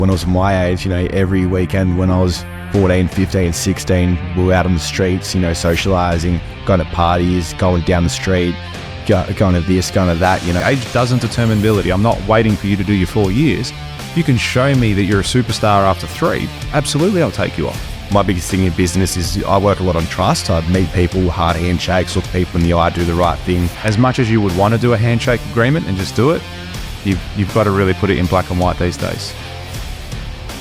When I was my age, every weekend when I was 14, 15, 16, we were out on the streets, socializing, going to parties, going down the street, going to this, going to that, Age doesn't determine ability. I'm not waiting for you to do your 4 years. If you can show me that you're a superstar after 3, absolutely I'll take you on. My biggest thing in business is I work a lot on trust. I meet people, hard handshakes, look people in the eye, do the right thing. As much as you would want to do a handshake agreement and just do it, you've got to really put it in black and white these days.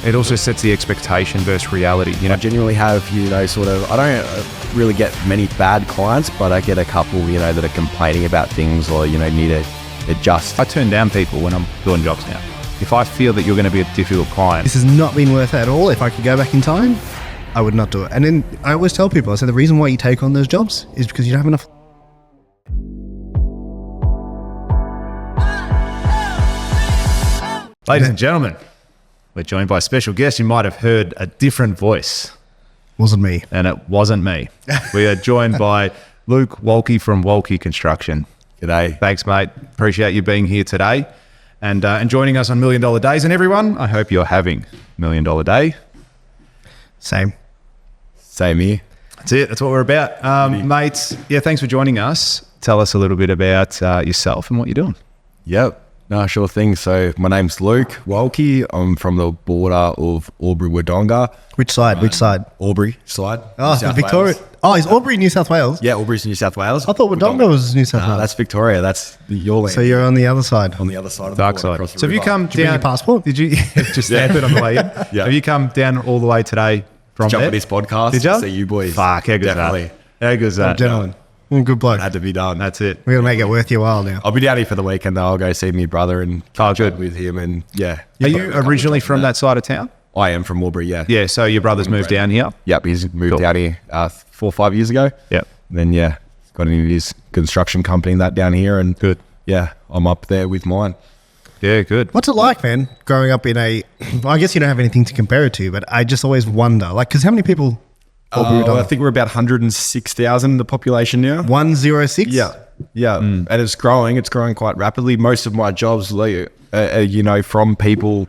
It also sets the expectation versus reality. I genuinely have, I don't really get many bad clients, but I get a couple, that are complaining about things or, need to adjust. I turn down people when I'm doing jobs now. If I feel that you're going to be a difficult client. This has not been worth it at all. If I could go back in time, I would not do it. And then I always tell people, I say the reason why you take on those jobs is because you don't have enough. Ladies and gentlemen, we're joined by a special guest. You might have heard a different voice. Wasn't me. And it wasn't me. We are joined by Luke Wolki from Wolki Construction. G'day. Thanks, mate. Appreciate you being here today and joining us on $1 Million Days. And everyone, I hope you're having $1 Million Day. Same here. That's it. That's what we're about. Mates, thanks for joining us. Tell us a little bit about yourself and what you're doing. Yep. No, sure thing. So my name's Luke Wolki. I'm from the border of Albury-Wodonga. Which side? Aubrey side. Oh, Victoria. Wales. Oh, is Aubrey New South Wales? Yeah, Aubrey's New South Wales. I thought Wodonga was New South Wales. That's Victoria. That's your land. So you're on the other side. On the other side of Dark the border. side. So have you come Did you bring down? your passport? Did you just stamp it on the way in? Yeah. Have you come down all the way today from Jump there? on this podcast. Did you? See you boys. Fuck, how good is Definitely. that? How good is that? Gentlemen. Good bloke. Had to be done. That's it. We're going to make it worth your while now. I'll be down here for the weekend though. I'll go see my brother and catch up with him and Are you originally from that side of town? I am from Albury, yeah. Yeah, so your brother's moved down here? Yep, he's moved down here 4 or 5 years ago. Yep. And then, got into his construction company and that down here. And good. Yeah, I'm up there with mine. Yeah, good. What's it like, man, growing up in I guess you don't have anything to compare it to, but I just always wonder, because how many people? I think we're about 106,000 the population now. 106? Yeah. And it's growing quite rapidly. Most of my jobs, from people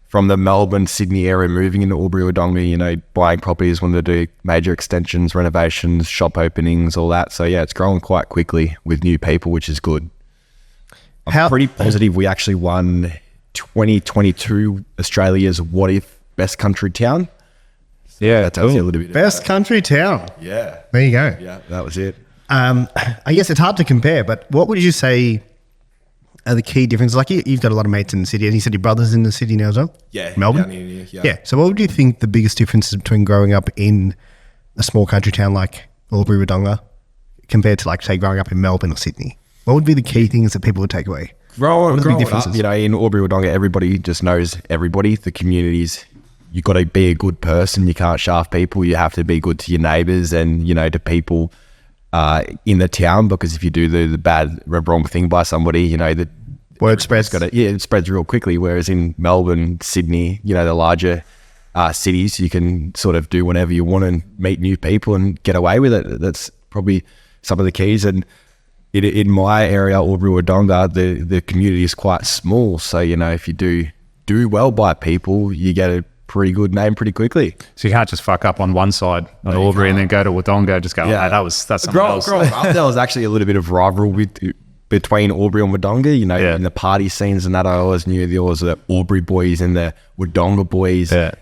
from the Melbourne, Sydney area moving into Albury-Wodonga, buying properties when they do major extensions, renovations, shop openings, all that. So it's growing quite quickly with new people, which is good. I'm pretty positive we actually won 2022 Australia's What If Best Country Town. Yeah, that tells you a little bit. Best country town. Yeah. There you go. Yeah, that was it. I guess it's hard to compare, but what would you say are the key differences? Like you've got a lot of mates in the city, and you said your brother's in the city now as well? Yeah. Melbourne? Yeah. So what would you think the biggest differences between growing up in a small country town like Albury-Wodonga compared to, say, growing up in Melbourne or Sydney? What would be the key things that people would take away? Growing up, in Albury-Wodonga, everybody just knows everybody. The communities, you've got to be a good person. You can't shaft people. You have to be good to your neighbours and, to people in the town, because if you do the wrong thing by somebody, the word spreads. It spreads real quickly. Whereas in Melbourne, Sydney, the larger cities, you can sort of do whatever you want and meet new people and get away with it. That's probably some of the keys. And in my area, Albury-Wodonga, the community is quite small. So, if you do well by people, you get a pretty good name pretty quickly. So you can't just fuck up on one side on Albury and then go to Wodonga, just go, that's something else. Growing up, there was actually a little bit of rivalry between Albury and Wodonga, in the party scenes and that. I always knew there was the Albury boys and the Wodonga boys that,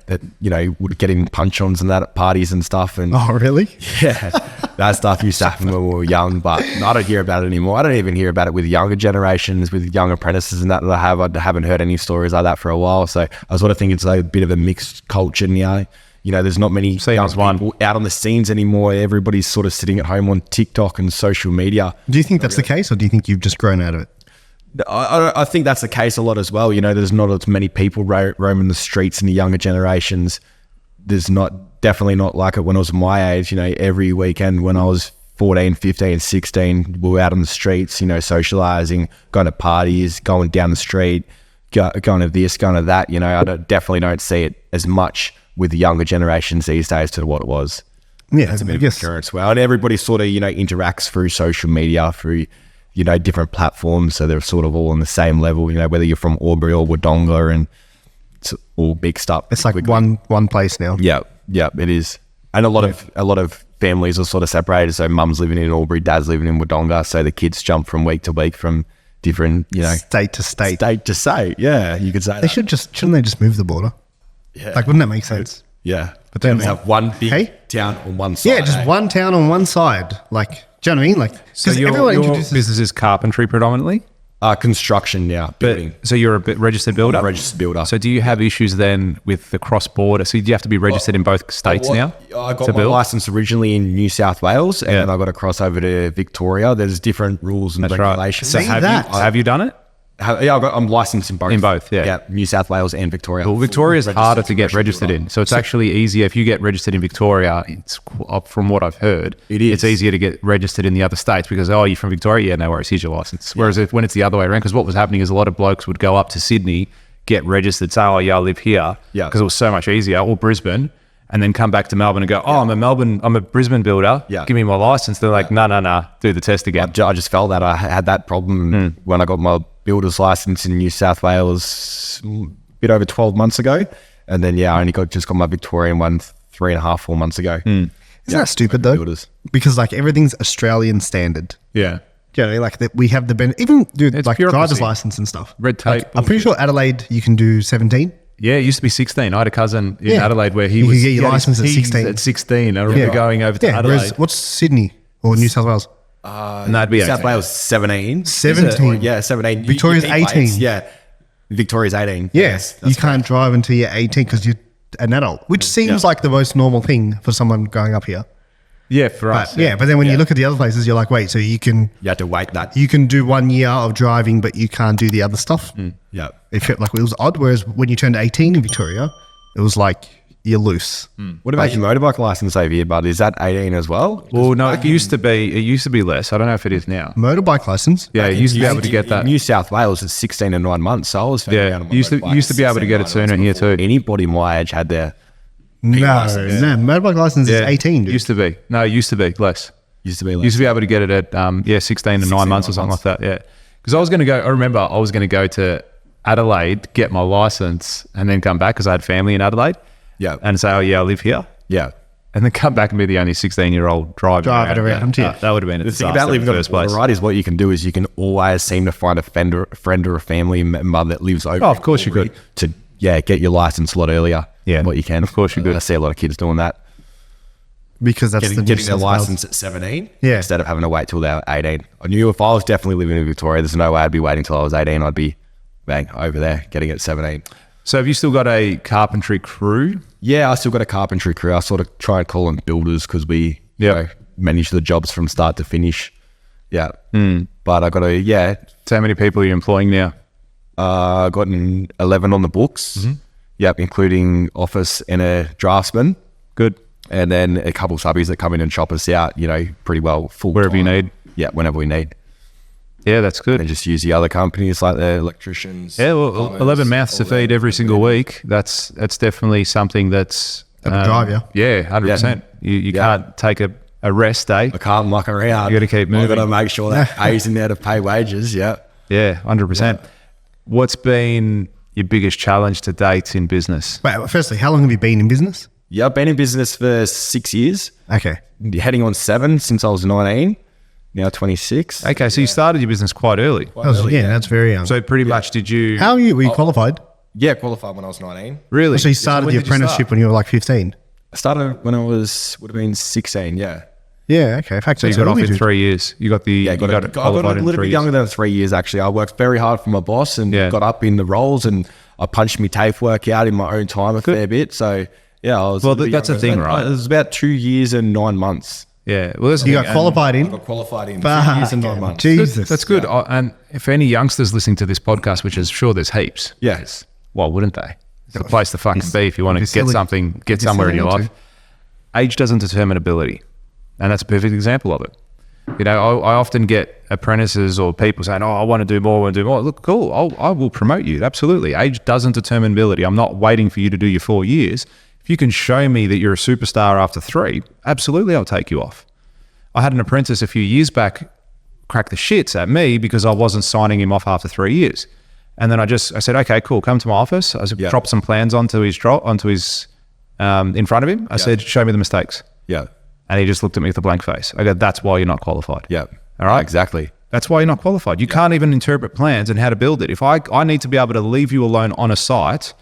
would get in punch-ons and that at parties and stuff. And oh, really? Yeah, that stuff used to happen when we were young, but I don't hear about it anymore. I don't even hear about it with younger generations, with young apprentices and that I haven't heard any stories like that for a while. So I sort of think it's a bit of a mixed culture now. There's not many young people out on the scenes anymore. Everybody's sort of sitting at home on TikTok and social media. Do you think that's the case, or do you think you've just grown out of it? I think that's the case a lot as well. There's not as many people roaming the streets in the younger generations. There's definitely not like it when I was my age. Every weekend when I was 14, 15, 16, we were out on the streets, socializing, going to parties, going down the street, going to this, going to that. I definitely don't see it as much with the younger generations these days to what it was. Yeah, it's a bit of occurrence as well. And everybody sort of, interacts through social media, through, different platforms. So they're sort of all on the same level, whether you're from Albury or Wodonga, and it's all mixed up. It's like quickly. one place now. Yeah, it is. And a lot of families are sort of separated. So mum's living in Albury, dad's living in Wodonga. So the kids jump from week to week from different, State to state. state to state. Yeah, you could say They that. shouldn't they just move the border? Yeah. Like, wouldn't that make sense? Yeah. But then we have one big town on one side. Yeah, just one town on one side. Like, do you know what I mean? Like, So because your everyone introduces. business is carpentry predominantly? Construction now, building. So you're a registered builder? I'm a registered builder. So do you have issues then with the cross-border? So do you have to be registered in both states now I got to my build? license originally in New South Wales, and then I got to cross over to Victoria. There's different rules and That's right. regulations. So See have that? have you done it? I'm licensed in both. In both, yeah. Yeah, New South Wales and Victoria. Well, Victoria is Registered harder to get commercial registered builder. in. So it's actually easier if you get registered in Victoria. It's from what I've heard, It is. It's easier to get registered in the other states because you're from Victoria, yeah, no worries, here's your license. Whereas when it's the other way around, because what was happening is a lot of blokes would go up to Sydney, get registered, say, I live here, Yeah. because it was so much easier, or Brisbane, and then come back to Melbourne and go, I'm a Brisbane builder. Yeah. Give me my license. They're like, no, do the test again. I just felt that I had that problem when I got my builder's license in New South Wales a bit over 12 months ago. And then, I only just got my Victorian one 3.5, 4 months ago. Isn't that stupid though? Builders. Because like everything's Australian standard. Yeah. Do you know, like that we have the even It's like bureaucracy. driver's license and stuff. Red tape. I'm pretty sure Adelaide you can do 17. Yeah, it used to be 16. I had a cousin in Yeah. Adelaide where You he could was get your license at 16. At 16. I remember going over to Yeah. Adelaide. Whereas what's Sydney or New South Wales? And that'd be New South 18. Wales 17. 17. Yeah, 17. Victoria's You keep 18. Yeah. Victoria's 18. Yes, you can't drive until you're 18 because you're an adult, which seems like the most normal thing for someone going up here. Yeah, for us. But but then when you look at the other places, you're like, wait, so you can You have to wait that. do 1 year of driving, but you can't do the other stuff. Yeah. It felt like it was odd. Whereas when you turned 18 in Victoria, it was like you're loose. What about your motorbike license over here, bud? Is that 18 as well? Well, no, it used to be less. I don't know if it is now. Motorbike license. Yeah, you used to be able to get that. New South Wales is 16 and 9 months. So I was figuring out on my used to motorbike, be able to get it 16 and 9 sooner here months too. Anybody my age had their No, license. no, motorbike license is 18, dude. Used to be. No, it used to be less. used to be like Used to be able to get it at 16 and 9 months or something like that. Yeah, because I was going to go. I remember I was going to go to Adelaide, get my license, and then come back because I had family in Adelaide. Yeah. and say, I live here, yeah. and then come back and be the only 16-year-old driving around, yeah. That would have been a The thing disaster about living in the on first the border, place. right, is what you can do is you can always seem to find a friend or a family member that lives over. Oh, of course you could. To get your license a lot earlier. Yeah, than what you can. of course you could. I see a lot of kids doing that. because that's the New Getting their South Wales. license at 17 Yeah. instead of having to wait till they were 18. I knew if I was definitely living in Victoria, there's no way I'd be waiting till I was 18. I'd be over there getting it at 17. So have you still got a carpentry crew? Yeah, I still got a carpentry crew. I sort of try and call them builders because we manage the jobs from start to finish. Yeah. But I got So how many people are you employing now? I got 11 on the books. Yep, including office and a draftsman. Good. And then a couple of subbies that come in and chop us out, pretty well full Wherever you time. need. Yeah, whenever we need. Yeah, that's good. And just use the other companies like the electricians. Yeah, well, plumbers, 11 mouths to all that. feed every single week. That's definitely something that's That'll drive you. Yeah, 100%. You can't take a rest day. I can't muck around. You gotta keep moving. I've got to make sure that pays in there to pay wages. Yeah. Yeah, 100%. What's been your biggest challenge to date in business? Wait, firstly, how long have you been in business? Yeah, I've been in business for 6 years. Okay. Heading on 7 since I was 19. Now 26. Okay, so you started your business quite early. That's very young. So pretty much did you... How are you? Were you qualified? Yeah, qualified when I was 19. Really? So you started when your did you start? apprenticeship when you were like 15? I started when I would have been 16, yeah. Yeah, okay. In fact, So you got off in 3 years. You got the... Yeah, you got I got qualified a in little 3 bit years. younger than 3 years, actually. I worked very hard for my boss and got up in the roles, and I punched my TAFE work out in my own time a fair bit. So, yeah, I was... Well, a little bit that's the younger. thing, right? It was about 2 years and 9 months. Yeah. Well, that's the You thing, got qualified I in? got qualified in 2 Fuck, years and 9 months. Jesus. That's good. And if any youngsters listening to this podcast, which is sure there's heaps, Yes. why wouldn't they? It's the place to fucking be if you want to get silly. something, get Be somewhere in silly your not life. Age doesn't determine ability. And that's a perfect example of it. I often get apprentices or people saying, I want to do more, Look, cool. I will promote you. Absolutely. Age doesn't determine ability. I'm not waiting for you to do your 4 years. If you can show me that you're a superstar after 3, absolutely, I'll take you off. I had an apprentice a few years back crack the shits at me because I wasn't signing him off after 3 years. And then I said, okay, cool, come to my office. I dropped some plans onto his in front of him. I said, show me the mistakes. Yeah. And he just looked at me with a blank face. I go, that's why you're not qualified. Yeah. All right. Exactly. That's why you're not qualified. You can't even interpret plans and how to build it. If I need to be able to leave you alone on a site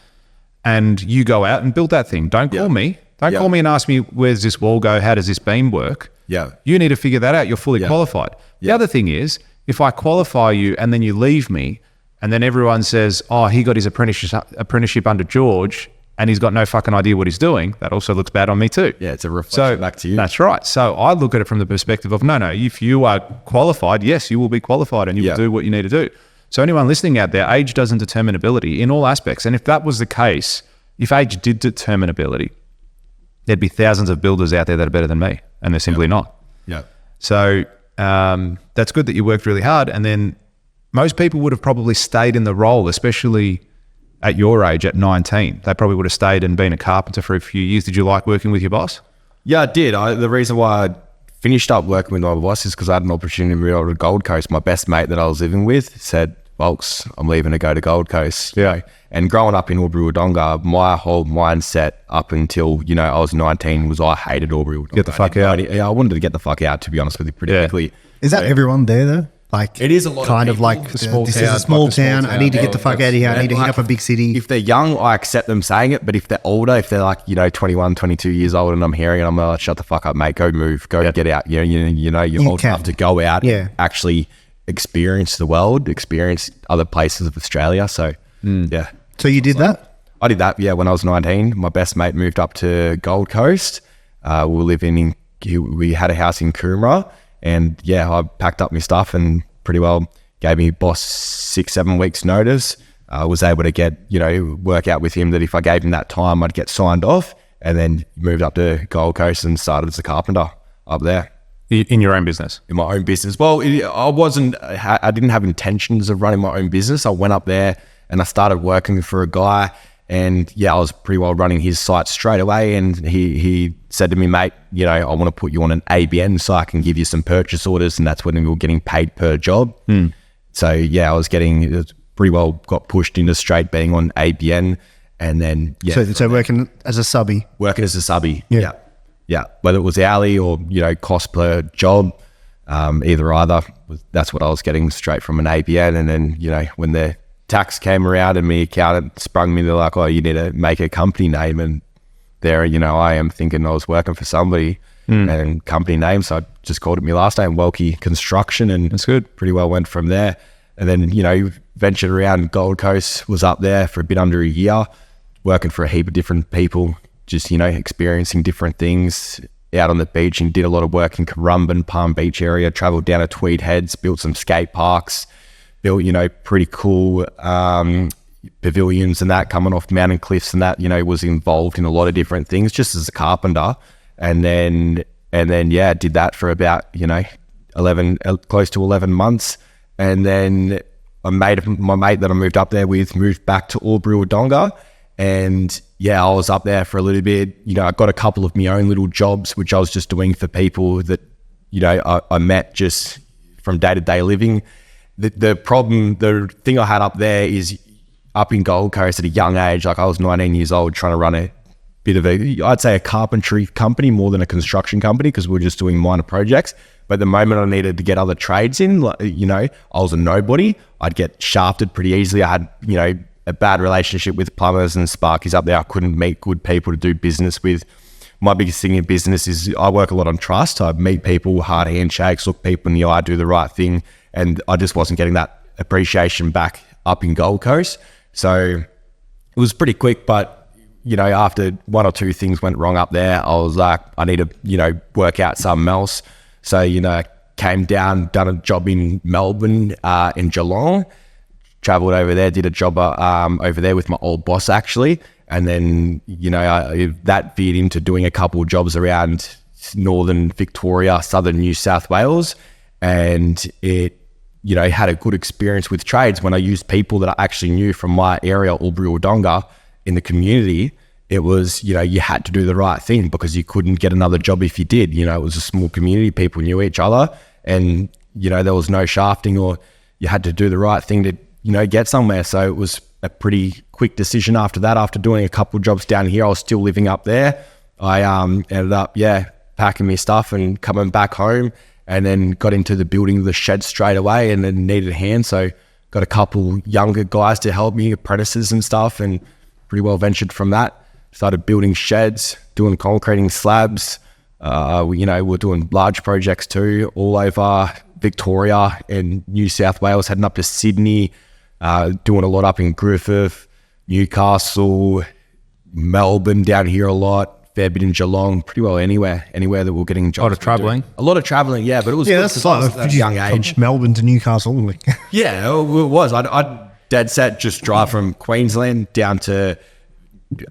and you go out and build that thing. Don't call me. Don't call me and ask me, where's this wall go? How does this beam work? Yeah. You need to figure that out. You're fully qualified. The other thing is, if I qualify you and then you leave me and then everyone says, oh, he got his apprenticeship under George and he's got no fucking idea what he's doing, that also looks bad on me too. Yeah, it's a reflection back to you. That's right. So I look at it from the perspective of, no, if you are qualified, yes, you will be qualified and you will do what you need to do. So anyone listening out there, age doesn't determine ability in all aspects. And if that was the case, if age did determine ability, there'd be thousands of builders out there that are better than me, and they're simply not. Yeah. So that's good that you worked really hard. And then most people would have probably stayed in the role, especially at your age, at 19. They probably would have stayed and been a carpenter for a few years. Did you like working with your boss? Yeah, I did. The reason why I finished up working with my boss is because I had an opportunity to go to Gold Coast. My best mate that I was living with said, Volks, I'm leaving to go to Gold Coast. Yeah. And growing up in Albury-Wodonga, my whole mindset up until, I was 19 was I hated Albury-Wodonga. Get the fuck out. I wanted to get the fuck out, to be honest with you, pretty quickly. Is that everyone there though? Like, it is a lot kind of of like people. this is a small town. I need to get the fuck out of here. I need to hit up a big city. If they're young, I accept them saying it. But if they're older, if they're like 21, 22 years old, and I'm hearing it, I'm like, shut the fuck up, mate. Go move. Go get out. You're old enough to go out. Yeah. Actually experience the world, experience other places of Australia. So yeah. So you did that? I did that. Yeah. When I was 19, my best mate moved up to Gold Coast. We were living we had a house in Coomera, and I packed up my stuff and pretty well gave me boss 6-7 weeks notice. I was able to get, work out with him that if I gave him that time, I'd get signed off, and then moved up to Gold Coast and started as a carpenter up there. In your own business? In my own business. Well, I didn't have intentions of running my own business. I went up there and I started working for a guy, and I was pretty well running his site straight away. And he said to me, mate, I want to put you on an ABN so I can give you some purchase orders. And that's when we were getting paid per job. So I was pretty well got pushed into straight being on ABN. And then, So working as a subby? Working as a subby. Yeah. Whether it was hourly or, cost per job, either. That's what I was getting straight from an ABN. And then, when the tax came around and my accountant sprung me, they're like, oh, you need to make a company name. And there, I am thinking I was working for somebody and company name. So I just called it my last name, Welkie Construction. And that's good. Pretty well went from there. And then, ventured around Gold Coast, was up there for a bit under a year, working for a heap of different people, just, experiencing different things out on the beach, and did a lot of work in Currumbin, Palm Beach area, traveled down to Tweed Heads, built some skate parks, built, pretty cool pavilions and that coming off mountain cliffs and that, was involved in a lot of different things just as a carpenter. And then did that for about, 11, close to 11 months. And then my mate that I moved up there with moved back to Albury-Wodonga. And I was up there for a little bit. I got a couple of my own little jobs, which I was just doing for people that, I met just from day-to-day living. The thing I had up there is up in Gold Coast at a young age, like I was 19 years old, trying to run a bit of I'd say a carpentry company more than a construction company, because we were just doing minor projects. But the moment I needed to get other trades in, I was a nobody. I'd get shafted pretty easily. I had, a bad relationship with plumbers and sparkies up there. I couldn't meet good people to do business with. My biggest thing in business is I work a lot on trust. I meet people, hard handshakes, look people in the eye, do the right thing. And I just wasn't getting that appreciation back up in Gold Coast. So it was pretty quick, but, after one or two things went wrong up there, I was like, I need to, work out something else. So, came down, done a job in Melbourne, in Geelong, traveled over there, did a job over there with my old boss actually. And then, that veered into doing a couple of jobs around northern Victoria, southern New South Wales. And it, had a good experience with trades when I used people that I actually knew from my area, Albury-Wodonga, in the community. It was, you had to do the right thing because you couldn't get another job if you did. It was a small community, people knew each other, and, there was no shafting, or you had to do the right thing to get somewhere. So it was a pretty quick decision after that. After doing a couple of jobs down here, I was still living up there. I ended up, packing my stuff and coming back home, and then got into the building of the shed straight away, and then needed a hand. So got a couple younger guys to help me, apprentices and stuff, and pretty well ventured from that. Started building sheds, doing concreting slabs. We're doing large projects too, all over Victoria and New South Wales, heading up to Sydney, doing a lot up in Griffith, Newcastle, Melbourne, down here a lot, fair bit in Geelong, pretty well anywhere that we're getting jobs. A lot of travelling. A lot of travelling, yeah, but it was good that's because like I was at a young age. from Melbourne to Newcastle. Yeah, it was. I'd dead set just drive from Queensland down to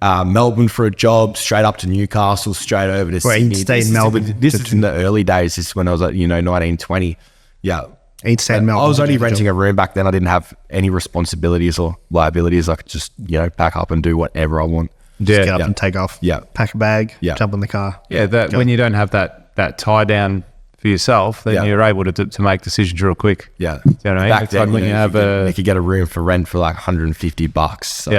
Melbourne for a job, straight up to Newcastle, straight over to Sydney. Stay in Melbourne. This is in the early days. This is when I was at 19, 20. Yeah. He'd stay in Melbourne. I was only to do the renting job. a room back then. I didn't have any responsibilities or liabilities. I could just, pack up and do whatever I want. Just get up Yeah. and take off. Yeah. Pack a bag. Yeah. Jump in the car. Yeah, that when you don't have that tie down for yourself, then Yeah. you're able to make decisions real quick. Yeah. Do you know what I mean? Back It's then, like when you have you could get a room for rent for like $150. So.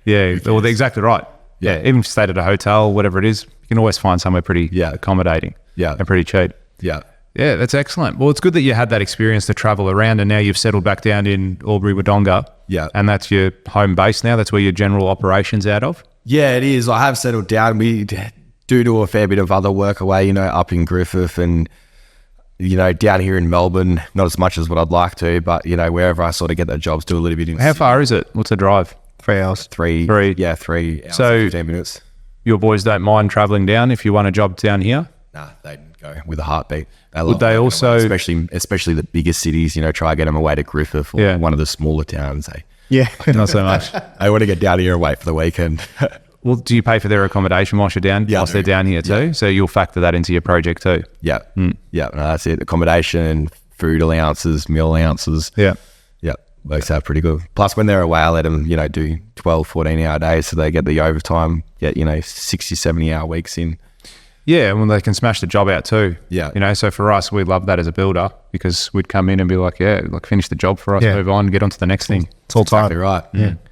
Yeah, well, they're exactly right. Yeah, even if you stayed at a hotel, whatever it is, you can always find somewhere pretty accommodating. Yeah. And pretty cheap. Yeah. Yeah, that's excellent. Well, it's good that you had that experience to travel around, and now you've settled back down in Albury-Wodonga. Yeah. And that's your home base now. That's where your general operations out of. Yeah, it is. I have settled down. We do a fair bit of other work away, up in Griffith and, down here in Melbourne, not as much as what I'd like to, but, wherever I sort of get the jobs, do a little bit in. How far is it? What's the drive? 3 hours. 3 Three. Yeah, 3 hours, So- 15 minutes. Your boys don't mind traveling down if you want a job down here? Nah, they'd go with a heartbeat. Would they also- especially the bigger cities, try to get them away to Griffith or one of the smaller towns. Yeah. Not so much. I want to get down here and wait for the weekend. Well, do you pay for their accommodation whilst you're down? Yeah, I whilst they're do. down here too? So you'll factor that into your project too? Yeah. Yeah, no, that's it. Accommodation, food allowances, meal allowances. Yeah. Yeah, works out pretty good. Plus, when they're away, I let them, do 12, 14-hour days so they get the overtime, get, 60, 70-hour weeks in. Yeah, well, they can smash the job out too. Yeah. So for us, we love that as a builder because we'd come in and be like, finish the job for us, Yeah. move on, get on to the next thing. It's all time. Exactly right.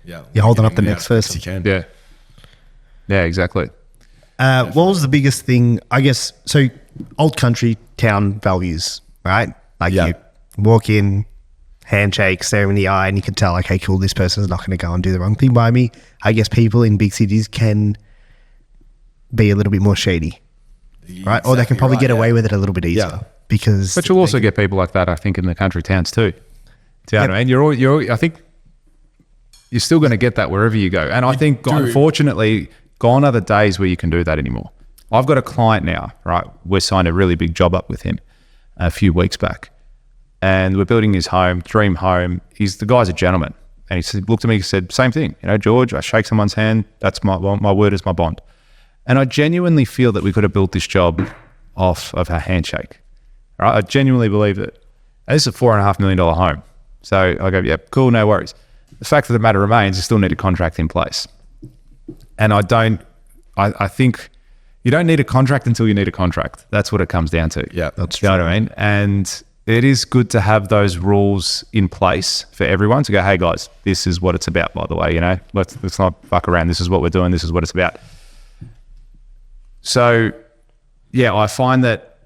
Yeah. You're holding up the Yeah, next person. You can. Yeah. Yeah, exactly. What was the biggest thing, I guess, so old country town values, right? Like Yeah. you walk in, handshake, stare in the eye, and you can tell, okay, cool, this person's not going to go and do the wrong thing by me. I guess people in big cities can be a little bit more shady, right? Or they can Exactly probably right, get away yeah. with it a little bit easier Yeah. because... But you'll also get people like that, I think, in the country towns too. Do you know what I mean? I think you're still going to get that wherever you go. And I think, unfortunately, gone are the days where you can do that anymore. I've got a client now, right? We signed a really big job up with him a few weeks back. And we're building his home, dream home. The guy's a gentleman. And he looked at me and said, same thing. George, I shake someone's hand. That's my word is my bond. And I genuinely feel that we could have built this job off of a handshake. Right? I genuinely believe that. And this is a $4.5 million home. So I go, yeah, cool, no worries. The fact of the matter remains, you still need a contract in place. And I think you don't need a contract until you need a contract. That's what it comes down to. Yeah, that's You know what I mean? And it is good to have those rules in place for everyone to go, hey guys, this is what it's about, by the way, let's not fuck around. This is what we're doing. This is what it's about. So yeah, I find that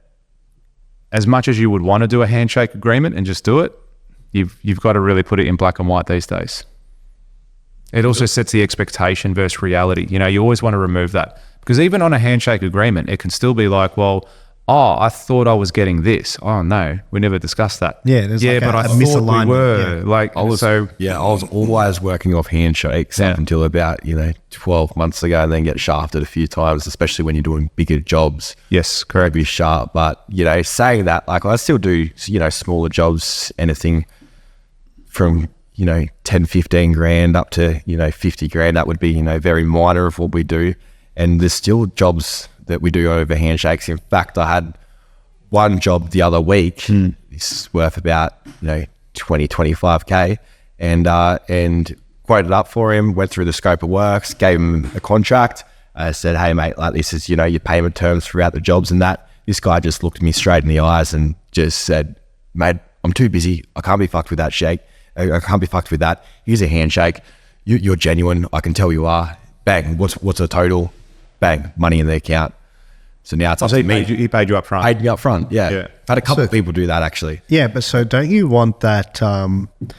as much as you would want to do a handshake agreement and just do it, you've got to really put it in black and white these days. It also sets the expectation versus reality. You always want to remove that because even on a handshake agreement, it can still be like, well, I thought I was getting this. Oh no, we never discussed that. Yeah, there's like but a I thought we misalignment, were. yeah. I was always working off handshakes up until about 12 months ago, and then get shafted a few times, especially when you're doing bigger jobs. Yes, Gotta correct. be sharp. But saying that, like I still do smaller jobs, anything from 10, 15 grand up to 50 grand. That would be very minor of what we do, and there's still jobs that we do over handshakes. In fact, I had one job the other week. This is worth about 20, 25k, and quoted up for him. Went through the scope of works, gave him a contract. I said, hey mate, like this is your payment terms throughout the jobs and that. This guy just looked me straight in the eyes and just said, mate, I'm too busy. I can't be fucked with that shake. I can't be fucked with that. Here's a handshake. You're genuine. I can tell you are. Bang. What's the total? Bang. Money in the account. So now it's up to me. He paid you up front. Paid me up front. Yeah. I've had a couple of people do that actually. Yeah, but so don't you want that?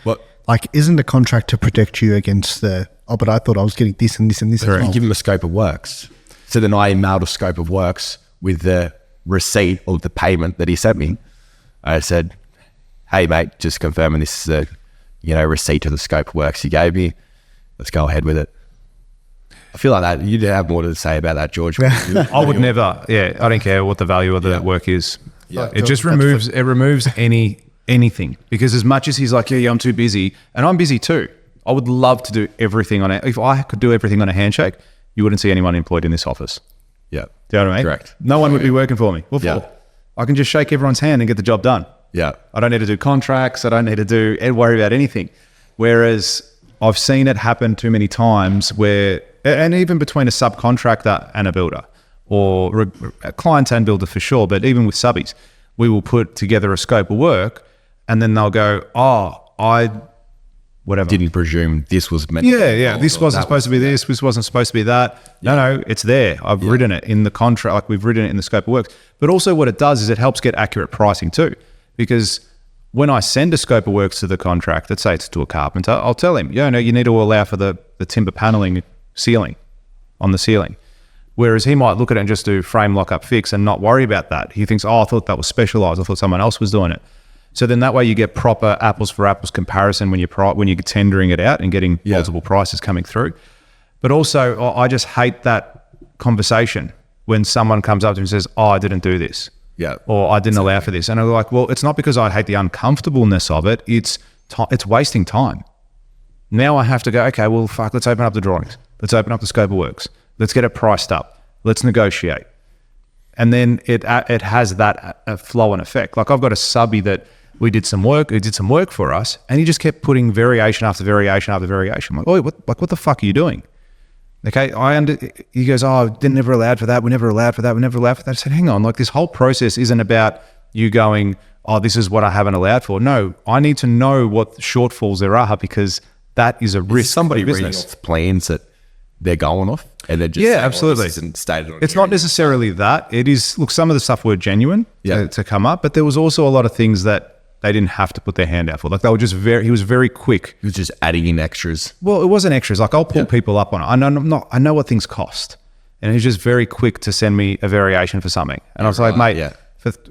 What? Like, isn't the contract to protect you against the? Oh, but I thought I was getting this and this and this. As well. You give him a scope of works. So then I emailed a scope of works with the receipt of the payment that he sent me. I said, "Hey mate, just confirming this is a receipt of the scope of works you gave me. Let's go ahead with it." I feel like that you'd have more to say about that, George. I would never. Yeah, I don't care what the value of the work is. Yeah. It just removes anything, because as much as he's like, yeah, I'm too busy, and I'm busy too. I would love to do everything on it. If I could do everything on a handshake, you wouldn't see anyone employed in this office. Yeah. Do you know what I mean? Correct. No one would be working for me. What Yeah. for? I can just shake everyone's hand and get the job done. Yeah. I don't need to do contracts. I don't need to worry about anything. Whereas I've seen it happen too many times where, and even between a subcontractor and a builder, or a client and builder for sure, but even with subbies, we will put together a scope of work and then they'll go, whatever. Didn't presume this was meant. This wasn't supposed to be this. This wasn't supposed to be that. No, it's there. I've written it in the contract. Like we've written it in the scope of work. But also what it does is it helps get accurate pricing too. Because when I send a scope of works to the contract, let's say it's to a carpenter, I'll tell him, you need to allow for the timber paneling ceiling on the ceiling. Whereas he might look at it and just do frame lock up fix and not worry about that. He thinks, I thought that was specialized. I thought someone else was doing it. So then that way you get proper apples for apples comparison when you're tendering it out and getting multiple prices coming through. But also, I just hate that conversation when someone comes up to me and says, I didn't do this. Yeah. Or I didn't allow for this. And I'm like, well, it's not because I hate the uncomfortableness of it. It's wasting time. Now I have to go, okay, well, fuck, let's open up the drawings. Let's open up the scope of works. Let's get it priced up. Let's negotiate. And then it has that flow and effect. Like I've got a subby that he did some work for us, and he just kept putting variation after variation after variation. I'm like, what the fuck are you doing? Okay, he goes, never allowed for that. We never allowed for that. We never allowed for that. I said, hang on, like this whole process isn't about you going, this is what I haven't allowed for. No, I need to know what shortfalls there are, because that is a risk. Somebody for reading business. off plans that they're going off, and they're just absolutely. This isn't stated on It's not necessarily that. It is. Look, some of the stuff were genuine to come up, but there was also a lot of things that they didn't have to put their hand out for. Like they were just he was very quick. He was just adding in extras. Well, it wasn't extras. Like I'll pull people up on it. I know what things cost, and he's just very quick to send me a variation for something. And I was like, mate,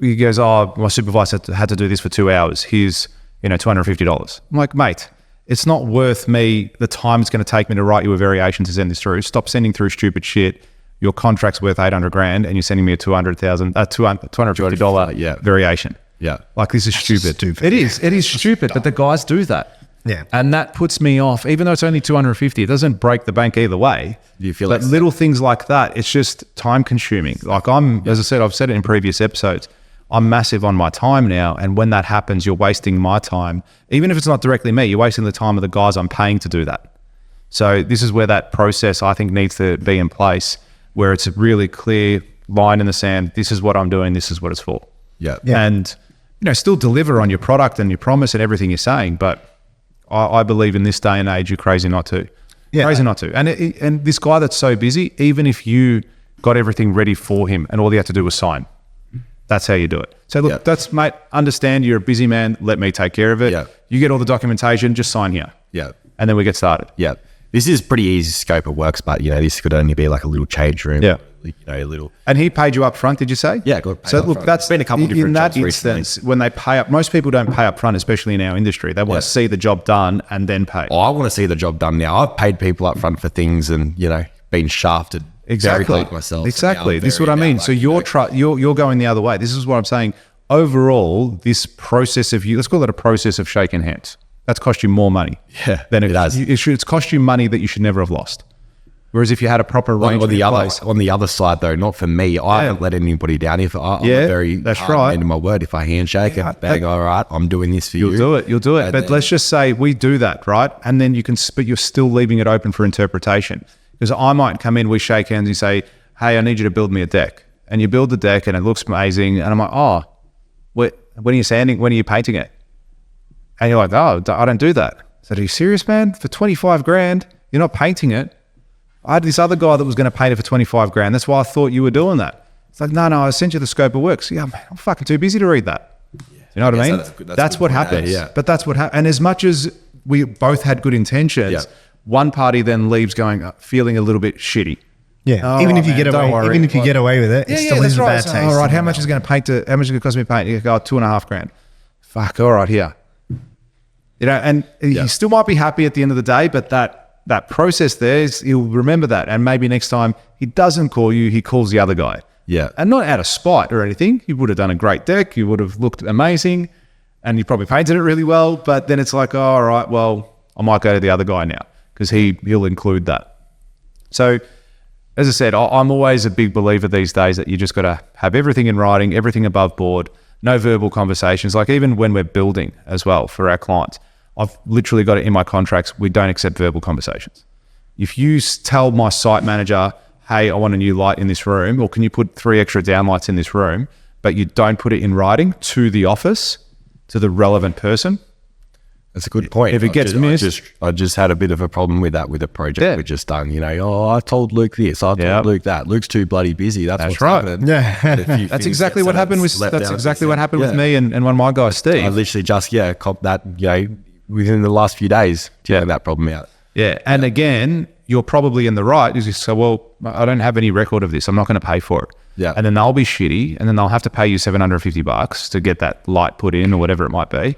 he goes, my supervisor had to do this for 2 hours. Here's $250. I'm like, mate, it's not worth me the time it's going to take me to write you a variation to send this through. Stop sending through stupid shit. Your contract's worth $800,000, and you're sending me a $250 variation. Yeah. Like this is stupid. It is stupid, but the guys do that. Yeah. And that puts me off, even though it's only $250, it doesn't break the bank either way. Do you feel But little things like that, it's just time consuming. Like as I said, I've said it in previous episodes, I'm massive on my time now. And when that happens, you're wasting my time. Even if it's not directly me, you're wasting the time of the guys I'm paying to do that. So this is where that process I think needs to be in place, where it's a really clear line in the sand. This is what I'm doing. This is what it's for. Yeah. And still deliver on your product and your promise and everything you're saying. But I believe in this day and age, you're crazy not to. Yeah. Crazy not to. And this guy that's so busy, even if you got everything ready for him and all you had to do was sign, that's how you do it. So look, mate, understand you're a busy man. Let me take care of it. Yeah. You get all the documentation, just sign here. Yeah. And then we get started. Yeah. This is pretty easy scope of works, but this could only be like a little change room. Yeah. A little. And he paid you up front, did you say? Yeah, got paid so up look, front. that's been a couple of different in that jobs recently. instance when they pay up. Most people don't pay up front, especially in our industry. They want to see the job done and then pay. I want to see the job done now. I've paid people up front for things and been shafted. Exactly. Myself. Exactly. This is what I mean. So you're going the other way. This is what I'm saying. Overall, this process of let's call it a process of shaking hands. That's cost you more money. Yeah, than it does. It's cost you money that you should never have lost. Whereas if you had a proper arrangement on the other side though, not for me, I haven't let anybody down. If I'm that's right. into my word. If I handshake and bang, all right, I'm doing this for you. You'll do it. But let's just say we do that, right? And then but you're still leaving it open for interpretation. Because I might come in, we shake hands, and you say, hey, I need you to build me a deck. And you build the deck and it looks amazing. And I'm like, when are you sanding? When are you painting it? And you're like, oh, I don't do that. I said, are you serious, man? For 25 grand, you're not painting it. I had this other guy that was going to paint it for 25 grand. That's why I thought you were doing that. It's like, no, I sent you the scope of works. Yeah, man, I'm fucking too busy to read that. You know what I mean? That's what happens. Yeah. But that's what happens. And as much as we both had good intentions, one party then leaves feeling a little bit shitty. Yeah, Oh, even if you man, get away, worry. even if you get away with it, it still leaves a bad taste. All right, how much is it going to paint? How much is it going to cost me to paint? You go, $2.5 grand. Fuck, all right, here. You know, and you still might be happy at the end of the day, but that process there is, he'll remember that, and maybe next time he doesn't call you, he calls the other guy. Yeah, and not out of spite or anything. You would have done a great deck. You would have looked amazing, and you probably painted it really well. But then it's like, oh, all right, well, I might go to the other guy now because he'll include that. So, as I said, I'm always a big believer these days that you just got to have everything in writing, everything above board, no verbal conversations. Like even when we're building as well for our clients, I've literally got it in my contracts. We don't accept verbal conversations. If you tell my site manager, hey, I want a new light in this room, or can you put 3 extra downlights in this room, but you don't put it in writing to the office, to the relevant person. That's a good point. If it gets missed. I just had a bit of a problem with that with a project we just done. You know, oh, I told Luke this, I told Luke that. Luke's too bloody busy. That's what's right. happening. Yeah. That's exactly what happened with with me and one of my guys, Steve. I literally just cop that, within the last few days, dealing that problem out. Yeah. And again, you're probably in the right. You just say, well, I don't have any record of this. I'm not going to pay for it. Yeah. And then they'll be shitty, and then they'll have to pay you $750 to get that light put in or whatever it might be.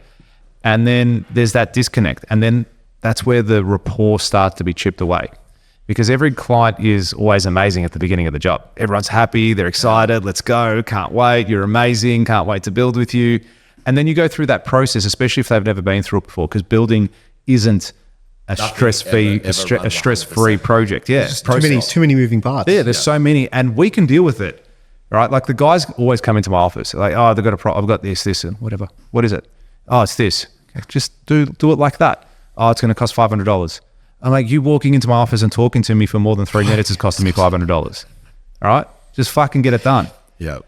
And then there's that disconnect. And then that's where the rapport starts to be chipped away, because every client is always amazing at the beginning of the job. Everyone's happy. They're excited. Let's go. Can't wait. You're amazing. Can't wait to build with you. And then you go through that process, especially if they've never been through it before, because building isn't a stress-free project. Yeah. Too many moving parts. Yeah, there's so many, and we can deal with it, right? Like the guys always come into my office, like, oh, they've got a problem. I've got this, and whatever. What is it? Oh, it's this. Okay, just do it like that. Oh, it's going to cost $500. I'm like, you walking into my office and talking to me for more than 3 minutes is costing me $500. All right? Just fucking get it done. Yeah.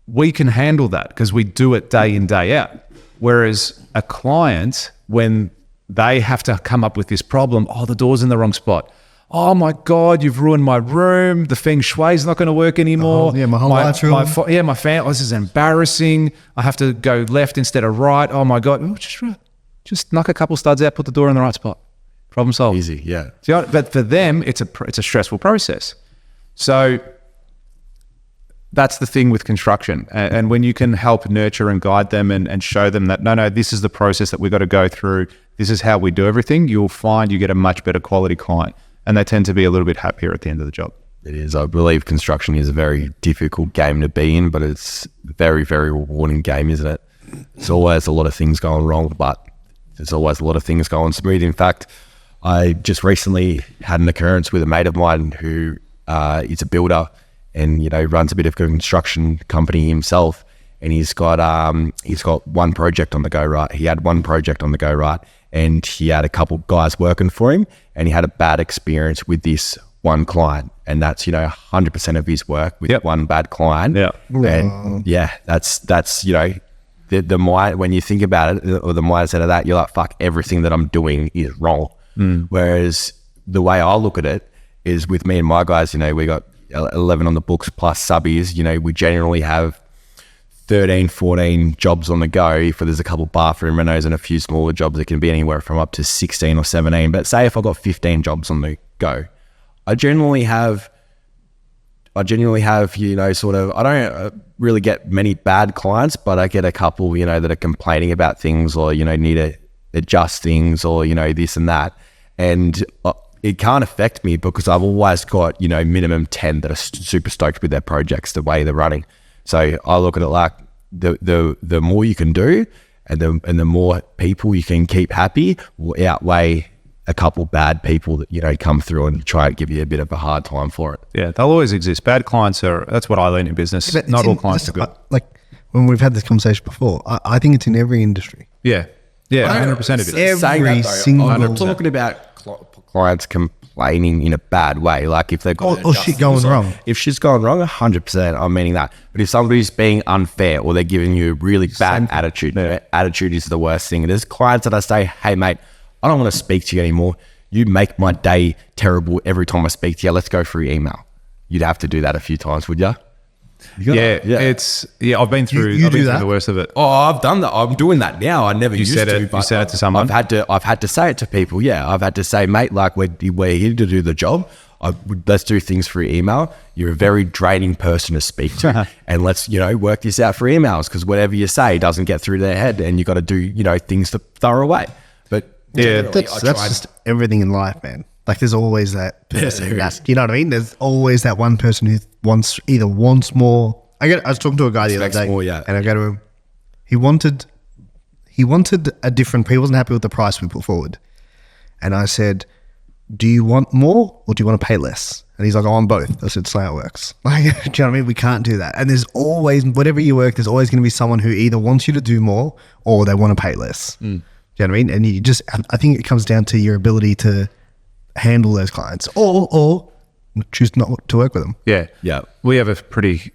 We can handle that because we do it day in, day out. Whereas a client, when they have to come up with this problem, oh, the door's in the wrong spot. Oh my God, you've ruined my room. The feng shui is not going to work anymore. My whole light's ruined. My fan, this is embarrassing. I have to go left instead of right. Oh my God. Just knock a couple studs out, put the door in the right spot. Problem solved. Easy, yeah. But for them, it's a stressful process. So that's the thing with construction. And when you can help nurture and guide them and show them that, no, this is the process that we've got to go through. This is how we do everything. You'll find you get a much better quality client. And they tend to be a little bit happier at the end of the job. It is. I believe construction is a very difficult game to be in, but it's a very, very rewarding game, isn't it? There's always a lot of things going wrong, but there's always a lot of things going smooth. In fact, I just recently had an occurrence with a mate of mine who is a builder and, runs a bit of a construction company himself. And he's got one project on the go, right? He had one project on the go, right? And he had a couple guys working for him, and he had a bad experience with this one client. And that's, 100% of his work with one bad client. Yeah. And that's the mind, when you think about it, or the mindset of that, you're like, fuck, everything that I'm doing is wrong. Whereas the way I look at it is with me and my guys, we got 11 on the books plus subbies, we generally have 13, 14 jobs on the go. If there's a couple bathroom renos and a few smaller jobs, it can be anywhere from up to 16 or 17. But say if I got 15 jobs on the go, I generally have, I don't really get many bad clients, but I get a couple, that are complaining about things or, need to adjust things or, this and that. And it can't affect me because I've always got, minimum 10 that are super stoked with their projects, the way they're running. So I look at it like the more you can do and the more people you can keep happy will outweigh a couple bad people that, come through and try and give you a bit of a hard time for it. Yeah, they'll always exist. Bad clients that's what I learned in business. Not all clients are good. Like when we've had this conversation before, I think it's in every industry. Yeah, 100% of it. Every single. I'm not talking about clients complaining in a bad way. Like if they've got Or shit going wrong. If shit's going wrong, 100%, I'm meaning that. But if somebody's being unfair or they're giving you a really bad attitude, attitude is the worst thing. There's clients that I say, hey mate, I don't want to speak to you anymore. You make my day terrible every time I speak to you. Let's go through email. You'd have to do that a few times, would you? I've been through the worst of it. Oh, I've done that. I'm doing that now. I never used to. You said it to someone? I've had to say it to people. Yeah, I've had to say, mate, like we're here to do the job. Let's do things through email. You're a very draining person to speak to, and let's work this out for emails because whatever you say doesn't get through their head, and you got to do things the thorough way. But that's just everything in life, man. Like there's always that person you know what I mean? There's always that one person who wants more. I was talking to a guy the other day, and I go to him. He wanted a different. He wasn't happy with the price we put forward, and I said, "Do you want more or do you want to pay less?" And he's like, "I want both." I said, "That's how it works." Like, do you know what I mean? We can't do that. And there's always, whatever you work, there's always going to be someone who either wants you to do more or they want to pay less. Do you know what I mean? And you just, I think it comes down to your ability to handle those clients or choose not to work with them. Yeah. We have a pretty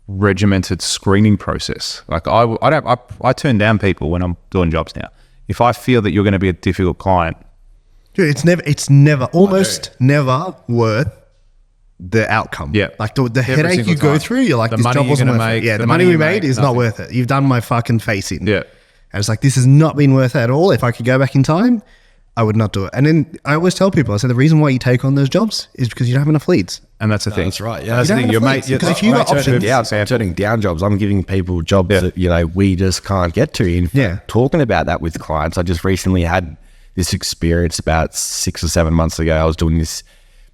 regimented screening process. Like I turn down people when I'm doing jobs now. If I feel that you're going to be a difficult client, dude, it's never worth the outcome. Yeah. Like the headache you go through, you're like, this job wasn't worth it. Yeah, the money we made is not worth it. You've done my fucking face in. Yeah. And it's like, this has not been worth it at all. If I could go back in time, I would not do it. And then I always tell people, I say the reason why you take on those jobs is because you don't have enough leads. And that's the thing. That's right. Yeah, that's the thing. Because if you got options, I'm turning down jobs. I'm giving people jobs that we just can't get to. Talking about that with clients, I just recently had this experience about 6 or 7 months ago. I was doing this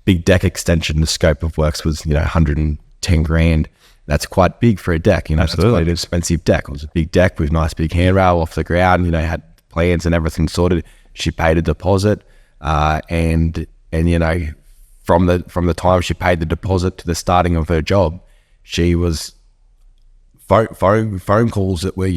big deck extension. The scope of works was 110 grand. That's quite big for a deck. Absolutely, it's quite an expensive deck. It was a big deck with nice big handrail off the ground. Had plans and everything sorted. She paid a deposit, and from the time she paid the deposit to the starting of her job, she was phone calls that were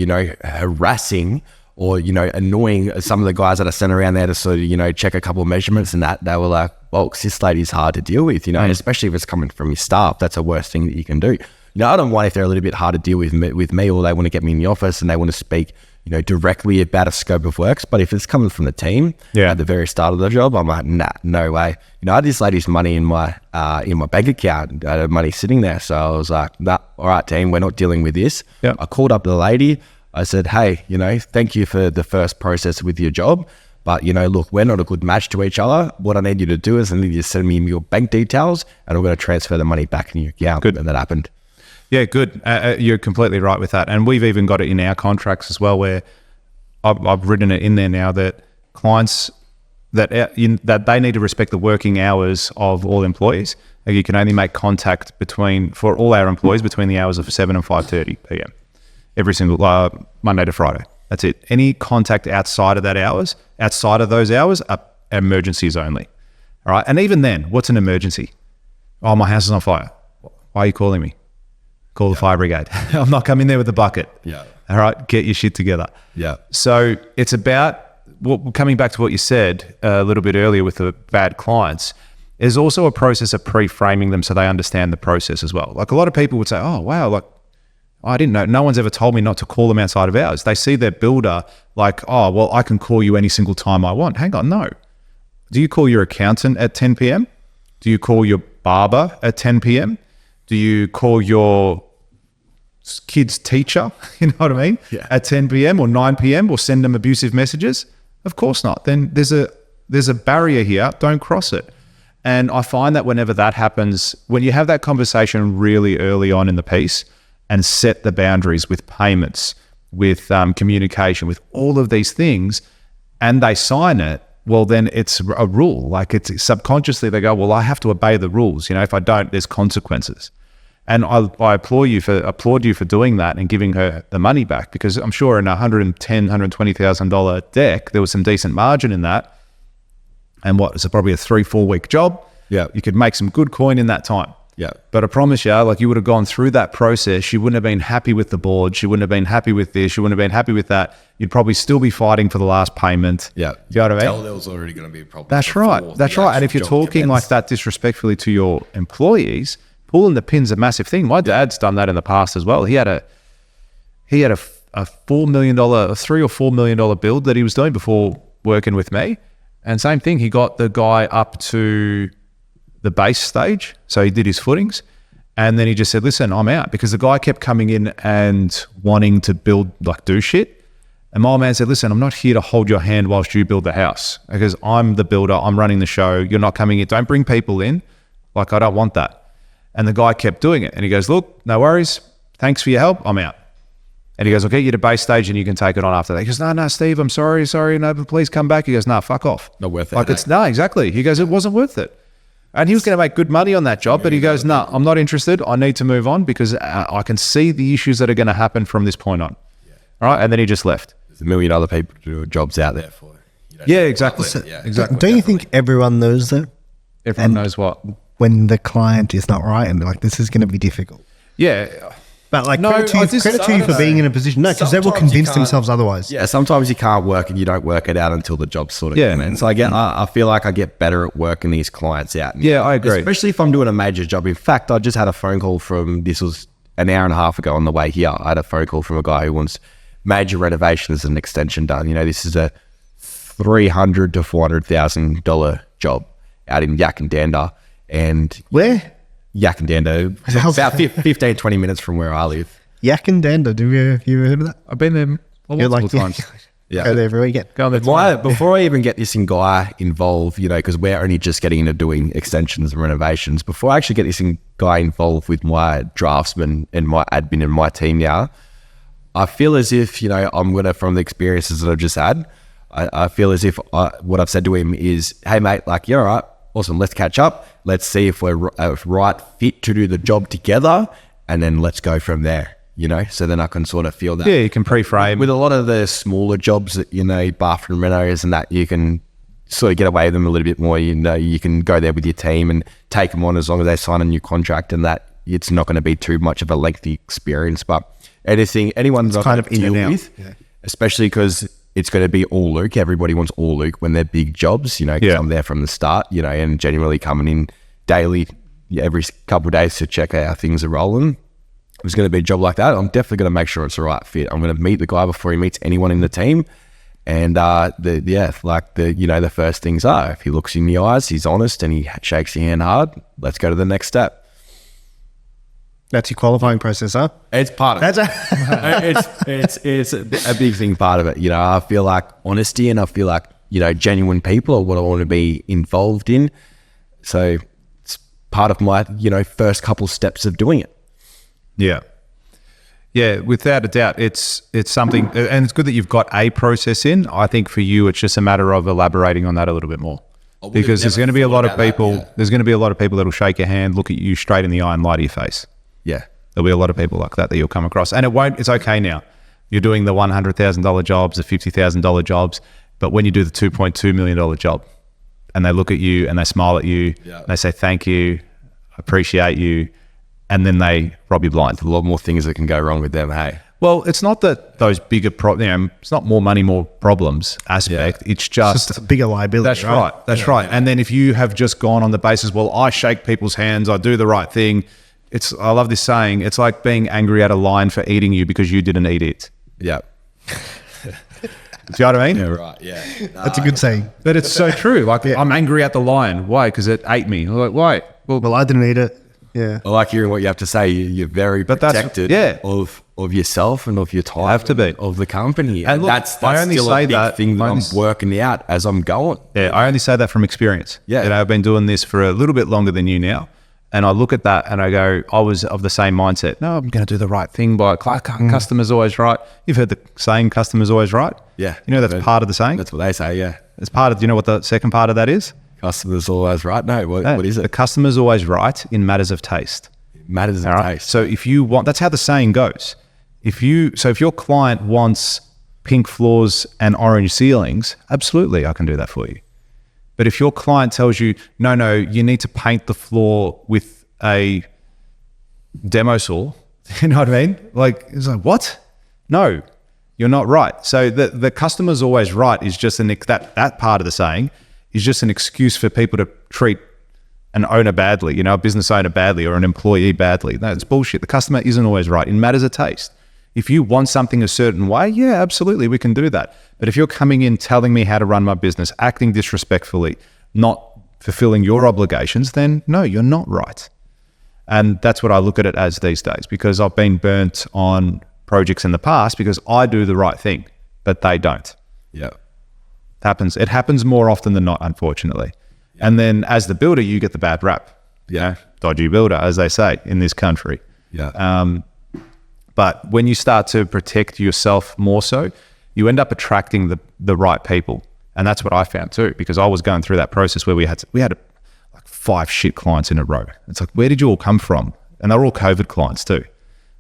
harassing or annoying some of the guys that I sent around there to sort of check a couple of measurements, and that they were like, well, this lady's hard to deal with, and especially if it's coming from your staff. That's the worst thing that you can do. I don't mind if they're a little bit hard to deal with me, or they want to get me in the office and they want to speak directly about a scope of works. But if it's coming from the team at the very start of the job, I'm like, nah, no way. I had this lady's money in my bank account, I had money sitting there. So I was like, nah, all right, team, we're not dealing with this. Yep. I called up the lady. I said, hey, thank you for the first process with your job. But, look, we're not a good match to each other. What I need you to do is I need you to send me your bank details and I'm going to transfer the money back in your account. Good. And that happened. Yeah, good. You're completely right with that. And we've even got it in our contracts as well, where I've written it in there now that clients, that they need to respect the working hours of all employees. Like you can only make contact for all our employees between the hours of 7 and 5:30 p.m. every single Monday to Friday. That's it. Any contact outside of those hours are emergencies only. All right. And even then, what's an emergency? Oh, my house is on fire. Why are you calling me? Call the fire brigade. I'm not coming there with a bucket. Yeah. All right. Get your shit together. Yeah. So it's about coming back to what you said a little bit earlier with the bad clients. There's also a process of pre-framing them so they understand the process as well. Like a lot of people would say, oh, wow, like I didn't know. No one's ever told me not to call them outside of hours. They see their builder like, oh, well, I can call you any single time I want. Hang on, no. Do you call your accountant at 10 p.m.? Do you call your barber at 10 p.m.? Do you call your kid's teacher, you know what I mean, at 10 p.m. or 9 p.m. or send them abusive messages? Of course not. Then there's a barrier here. Don't cross it. And I find that whenever that happens, when you have that conversation really early on in the piece and set the boundaries with payments, with communication, with all of these things, and they sign it, well, then it's a rule. Like it's subconsciously they go, well, I have to obey the rules. If I don't, there's consequences. And I applaud you for doing that and giving her the money back, because I'm sure in a $120,000 deck, there was some decent margin in that. And it's probably a 3-4 week job. Yeah. You could make some good coin in that time. Yeah. But I promise you, like, you would have gone through that process. She wouldn't have been happy with the board. She wouldn't have been happy with this. She wouldn't have been happy with that. You'd probably still be fighting for the last payment. Yeah. You know what I mean? Tell there was already going to be a problem. That's right. That's right. And if you're talking like that disrespectfully to your employees, pulling the pin's a massive thing. My dad's done that in the past as well. He had a $4 million, a $3 or $4 million build that he was doing before working with me. And same thing, he got the guy up to the base stage. So he did his footings. And then he just said, listen, I'm out, because the guy kept coming in and wanting to build, like, do shit. And my man said, listen, I'm not here to hold your hand whilst you build the house, because I'm the builder, I'm running the show. You're not coming in. Don't bring people in. Like, I don't want that. And the guy kept doing it. And he goes, look, no worries. Thanks for your help. I'm out. And he goes, I'll get you to base stage and you can take it on after that. He goes, no, Steve, I'm sorry. No, but please come back. He goes, no, fuck off. Not worth it. Like, it's, no, exactly. He goes, it wasn't worth it. And he was going to make good money on that job, but he goes, no, I'm not interested. I need to move on, because I can see the issues that are going to happen from this point on. Yeah. All right. And then he just left. There's a million other people to do jobs out there for you. Yeah, exactly. Exactly. Don't you think everyone knows that? Everyone knows what? When the client is not right and they're like, this is going to be difficult. Yeah. But like, No, credit to you for being in a position. No, because they will Sometimes you convince can't- themselves otherwise. Yeah, sometimes you can't work and you don't work it out until the job's sort of Yeah. come in. So I feel like I get better at working these clients out. Yeah, I agree. Especially if I'm doing a major job. In fact, I just had a phone call this was an hour and a half ago on the way here. I had a phone call from a guy who wants major renovations and extension done. You know, this is a $300,000 to $400,000 job out in Yakandanda. And Where? Yakandanda, How's about that? 15, 20 minutes from where I live. Yakandanda. Have you ever heard of that? I've been there multiple times. Yeah. Go there every weekend. Go on there. Before I even get this guy involved, you know, because we're only just getting into doing extensions and renovations, before I actually get this guy involved with my draftsman and my admin and my team now, I feel as if, you know, I'm going to, from the experiences that I've just had, I feel as if what I've said to him is, hey, mate, like, you're all right. Awesome. Let's catch up. Let's see if we're a right fit to do the job together. And then let's go from there, you know? So then I can sort of feel that. Yeah, you can pre-frame. With a lot of the smaller jobs that, you know, bathroom renos and that, you can sort of get away with them a little bit more. You know, you can go there with your team and take them on as long as they sign a new contract, and that it's not going to be too much of a lengthy experience. But anyone that's kind of in deal and out. with, especially because it's going to be all Luke. Everybody wants all Luke when they're big jobs, you know, 'cause I'm there from the start, you know, and genuinely coming in daily, every couple of days to check out how things are rolling. If it's going to be a job like that, I'm definitely going to make sure it's the right fit. I'm going to meet the guy before he meets anyone in the team. And the first things are, if he looks in the eyes, he's honest and he shakes your hand hard, let's go to the next step. That's your qualifying process, huh? It's part of it. It's a big thing, part of it. You know, I feel like honesty, and I feel like, you know, genuine people are what I want to be involved in. So it's part of my, you know, first couple steps of doing it. Yeah. Yeah, without a doubt, it's something, and it's good that you've got a process in. I think for you, it's just a matter of elaborating on that a little bit more. Because there's going to be a lot of people, there's going to be a lot of people that'll shake your hand, look at you straight in the eye and lie to your face. Yeah. There'll be a lot of people like that you'll come across. And it's okay now. You're doing the $100,000 jobs, the $50,000 jobs, but when you do the $2.2 million job and they look at you and they smile at you, and they say, thank you, appreciate you, and then they rob you blind. A lot more things that can go wrong with them, hey? Well, it's not that those bigger problems, it's not more money, more problems aspect. It's just a bigger liability. That's right. That's right. And then if you have just gone on the basis, well, I shake people's hands, I do the right thing. I love this saying. It's like being angry at a lion for eating you because you didn't eat it. Yeah. Do you know what I mean? Yeah, right. Yeah. That's a good saying. But it's so true. Like, I'm angry at the lion. Why? Because it ate me. I'm like, why? Well, I didn't eat it. Yeah. I like hearing what you have to say. You're very protected of yourself and of your time. Have to be. Of the company. And look, that's I only still say a big that thing that I'm working out as I'm going. Yeah, I only say that from experience. Yeah. You know, I've been doing this for a little bit longer than you now. And I look at that and I go, I was of the same mindset. No, I'm going to do the right thing by customer's always right. You've heard the saying, customer's always right. Yeah. You know, that's part of the saying. That's what they say, yeah. It's part of, do you know what the second part of that is? Customer's always right. No, what is The it? customer's always right in matters of taste. Matters of All right? taste. So if you want, that's how the saying goes. If your client wants pink floors and orange ceilings, absolutely, I can do that for you. But if your client tells you, no, you need to paint the floor with a demo saw. You know what I mean? Like, it's like, what? No, you're not right. So the customer's always right is just that part of the saying is just an excuse for people to treat an owner badly, a business owner badly or an employee badly. No, it's bullshit. The customer isn't always right. It matters of taste. If you want something a certain way, yeah, absolutely, we can do that. But if you're coming in telling me how to run my business, acting disrespectfully, not fulfilling your obligations, then no, you're not right. And that's what I look at it as these days, because I've been burnt on projects in the past because I do the right thing, but they don't. Yeah. It happens more often than not, unfortunately. Yeah. And then as the builder, you get the bad rap. Yeah. Dodgy builder, as they say in this country. Yeah. But when you start to protect yourself more so, you end up attracting the right people. And that's what I found too, because I was going through that process where we had like 5 shit clients in a row. It's like, where did you all come from? And they're all COVID clients too,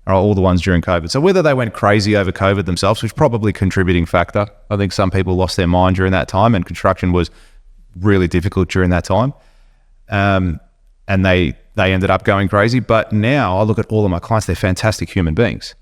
all the ones during COVID. So whether they went crazy over COVID themselves, which is probably a contributing factor. I think some people lost their mind during that time, and construction was really difficult during that time. And they ended up going crazy. But now I look at all of my clients, they're fantastic human beings.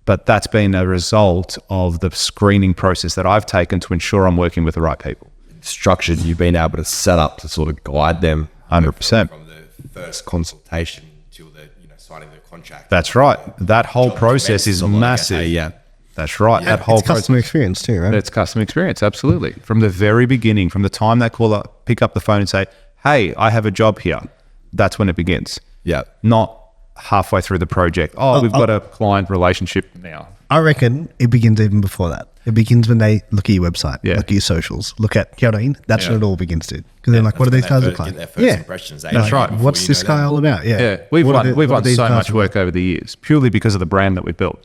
But that's been a result of the screening process that I've taken to ensure I'm working with the right people. Structured, you've been able to set up to sort of guide them 100%. From the first consultation till the signing the contract. That's right. That whole process is massive. Okay, yeah. That's right. Yeah, that whole it's customer experience too, right? It's customer experience, absolutely. From the very beginning, from the time they pick up the phone and say, hey, I have a job here, that's when it begins. Yeah. Not halfway through the project. We've got a client relationship now. I reckon it begins even before that. It begins when they look at your website, look at your socials, look at, you know what I mean? That's when it all begins to. Because they're like, what do these guys look like? Their first impressions. That's right. What's this guy all about? Yeah. We've won so much work over the years, purely because of the brand that we built.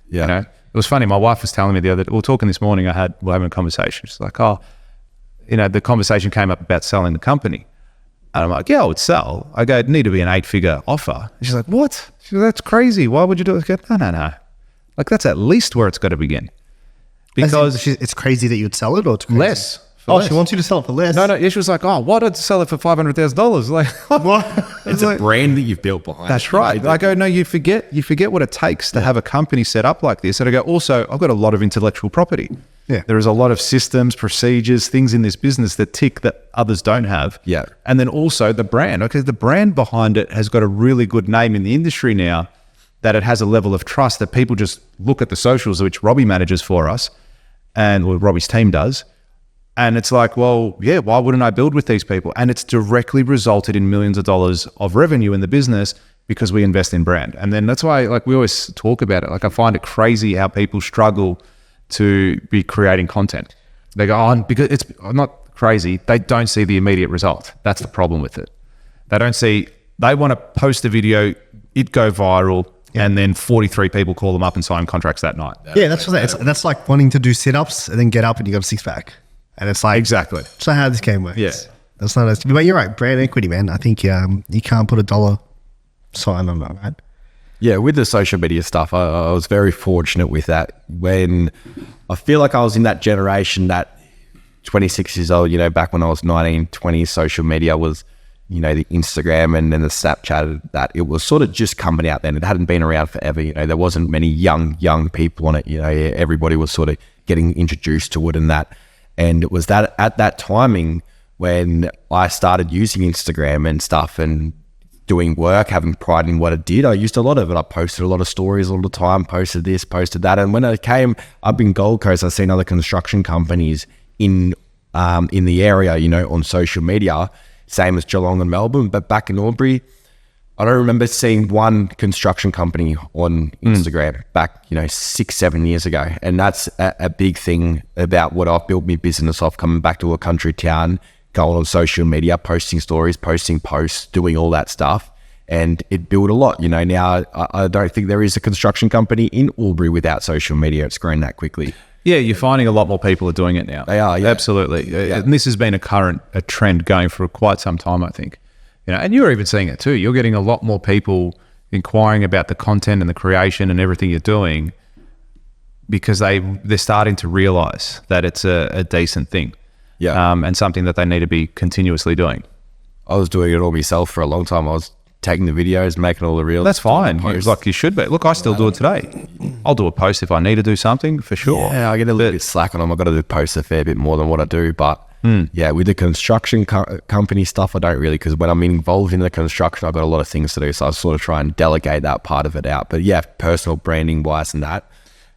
Yeah. It was funny. My wife was telling me the other day, we were talking this morning, we're having a conversation. She's like, the conversation came up about selling the company. And I'm like, yeah, I would sell. I go, it'd need to be an 8-figure offer. And she's like, what? She's like, that's crazy. Why would you do it? I go, no. Like, that's at least where it's got to begin. Because it's crazy that you'd sell it, or it's crazy? Less. Less. She wants you to sell it for less. No. She was like, why did I sell it for $500,000? Like, what? It's a brand that you've built behind. That's right. I go, no, you forget what it takes to have a company set up like this. And I go, also, I've got a lot of intellectual property. Yeah. There is a lot of systems, procedures, things in this business that tick that others don't have. Yeah. And then also the brand. Okay, the brand behind it has got a really good name in the industry now, that it has a level of trust that people just look at the socials, which Robbie manages for us, or Robbie's team does. And it's like, well, yeah, why wouldn't I build with these people? And it's directly resulted in millions of dollars of revenue in the business because we invest in brand. And then that's why, like, we always talk about it. Like, I find it crazy how people struggle to be creating content. They go, because it's not crazy. They don't see the immediate result. That's the problem with it. They want to post a video, it go viral, and then 43 people call them up and sign contracts that night. Yeah, that's like wanting to do sit-ups and then get up and you got a six-pack. And it's like, exactly. That's not how this game works. Yeah. That's not as, but you're right, brand equity, man. I think you can't put a dollar sign on that, right? Yeah, with the social media stuff, I was very fortunate with that. When I feel like I was in that generation, that 26 years old, back when I was 19, 20, social media was, the Instagram and then the Snapchat, that it was sort of just coming out then. It hadn't been around forever. There wasn't many young people on it. Everybody was sort of getting introduced to it and that. And it was that at that timing when I started using Instagram and stuff and doing work, having pride in what I did. I used a lot of it. I posted a lot of stories all the time, posted this, posted that. And when I came up in Gold Coast, I seen other construction companies in the area, on social media, same as Geelong and Melbourne. But back in Albury, I don't remember seeing one construction company on Instagram back, 6-7 years ago. And that's a big thing about what I've built my business off, coming back to a country town, going on social media, posting stories, posting posts, doing all that stuff. And it built a lot. Now I don't think there is a construction company in Albury without social media. It's grown that quickly. Yeah, you're finding a lot more people are doing it now. They are, yeah. Absolutely. Yeah. And this has been a trend going for quite some time, I think. And you're even seeing it too. You're getting a lot more people inquiring about the content and the creation and everything you're doing because they're starting to realize that it's a decent thing. Yeah. And something that they need to be continuously doing. I was doing it all myself for a long time. I was taking the videos, making all the reels. That's fine. doing It's posts. like you should be. Look, I still do it today. I'll do a post if I need to do something, for sure. Yeah, I get a little bit slack on them. I've got to do posts a fair bit more than what I do. But yeah, with the construction company stuff, I don't really, because when I'm involved in the construction, I've got a lot of things to do. So I sort of try and delegate that part of it out. But yeah, personal branding wise and that.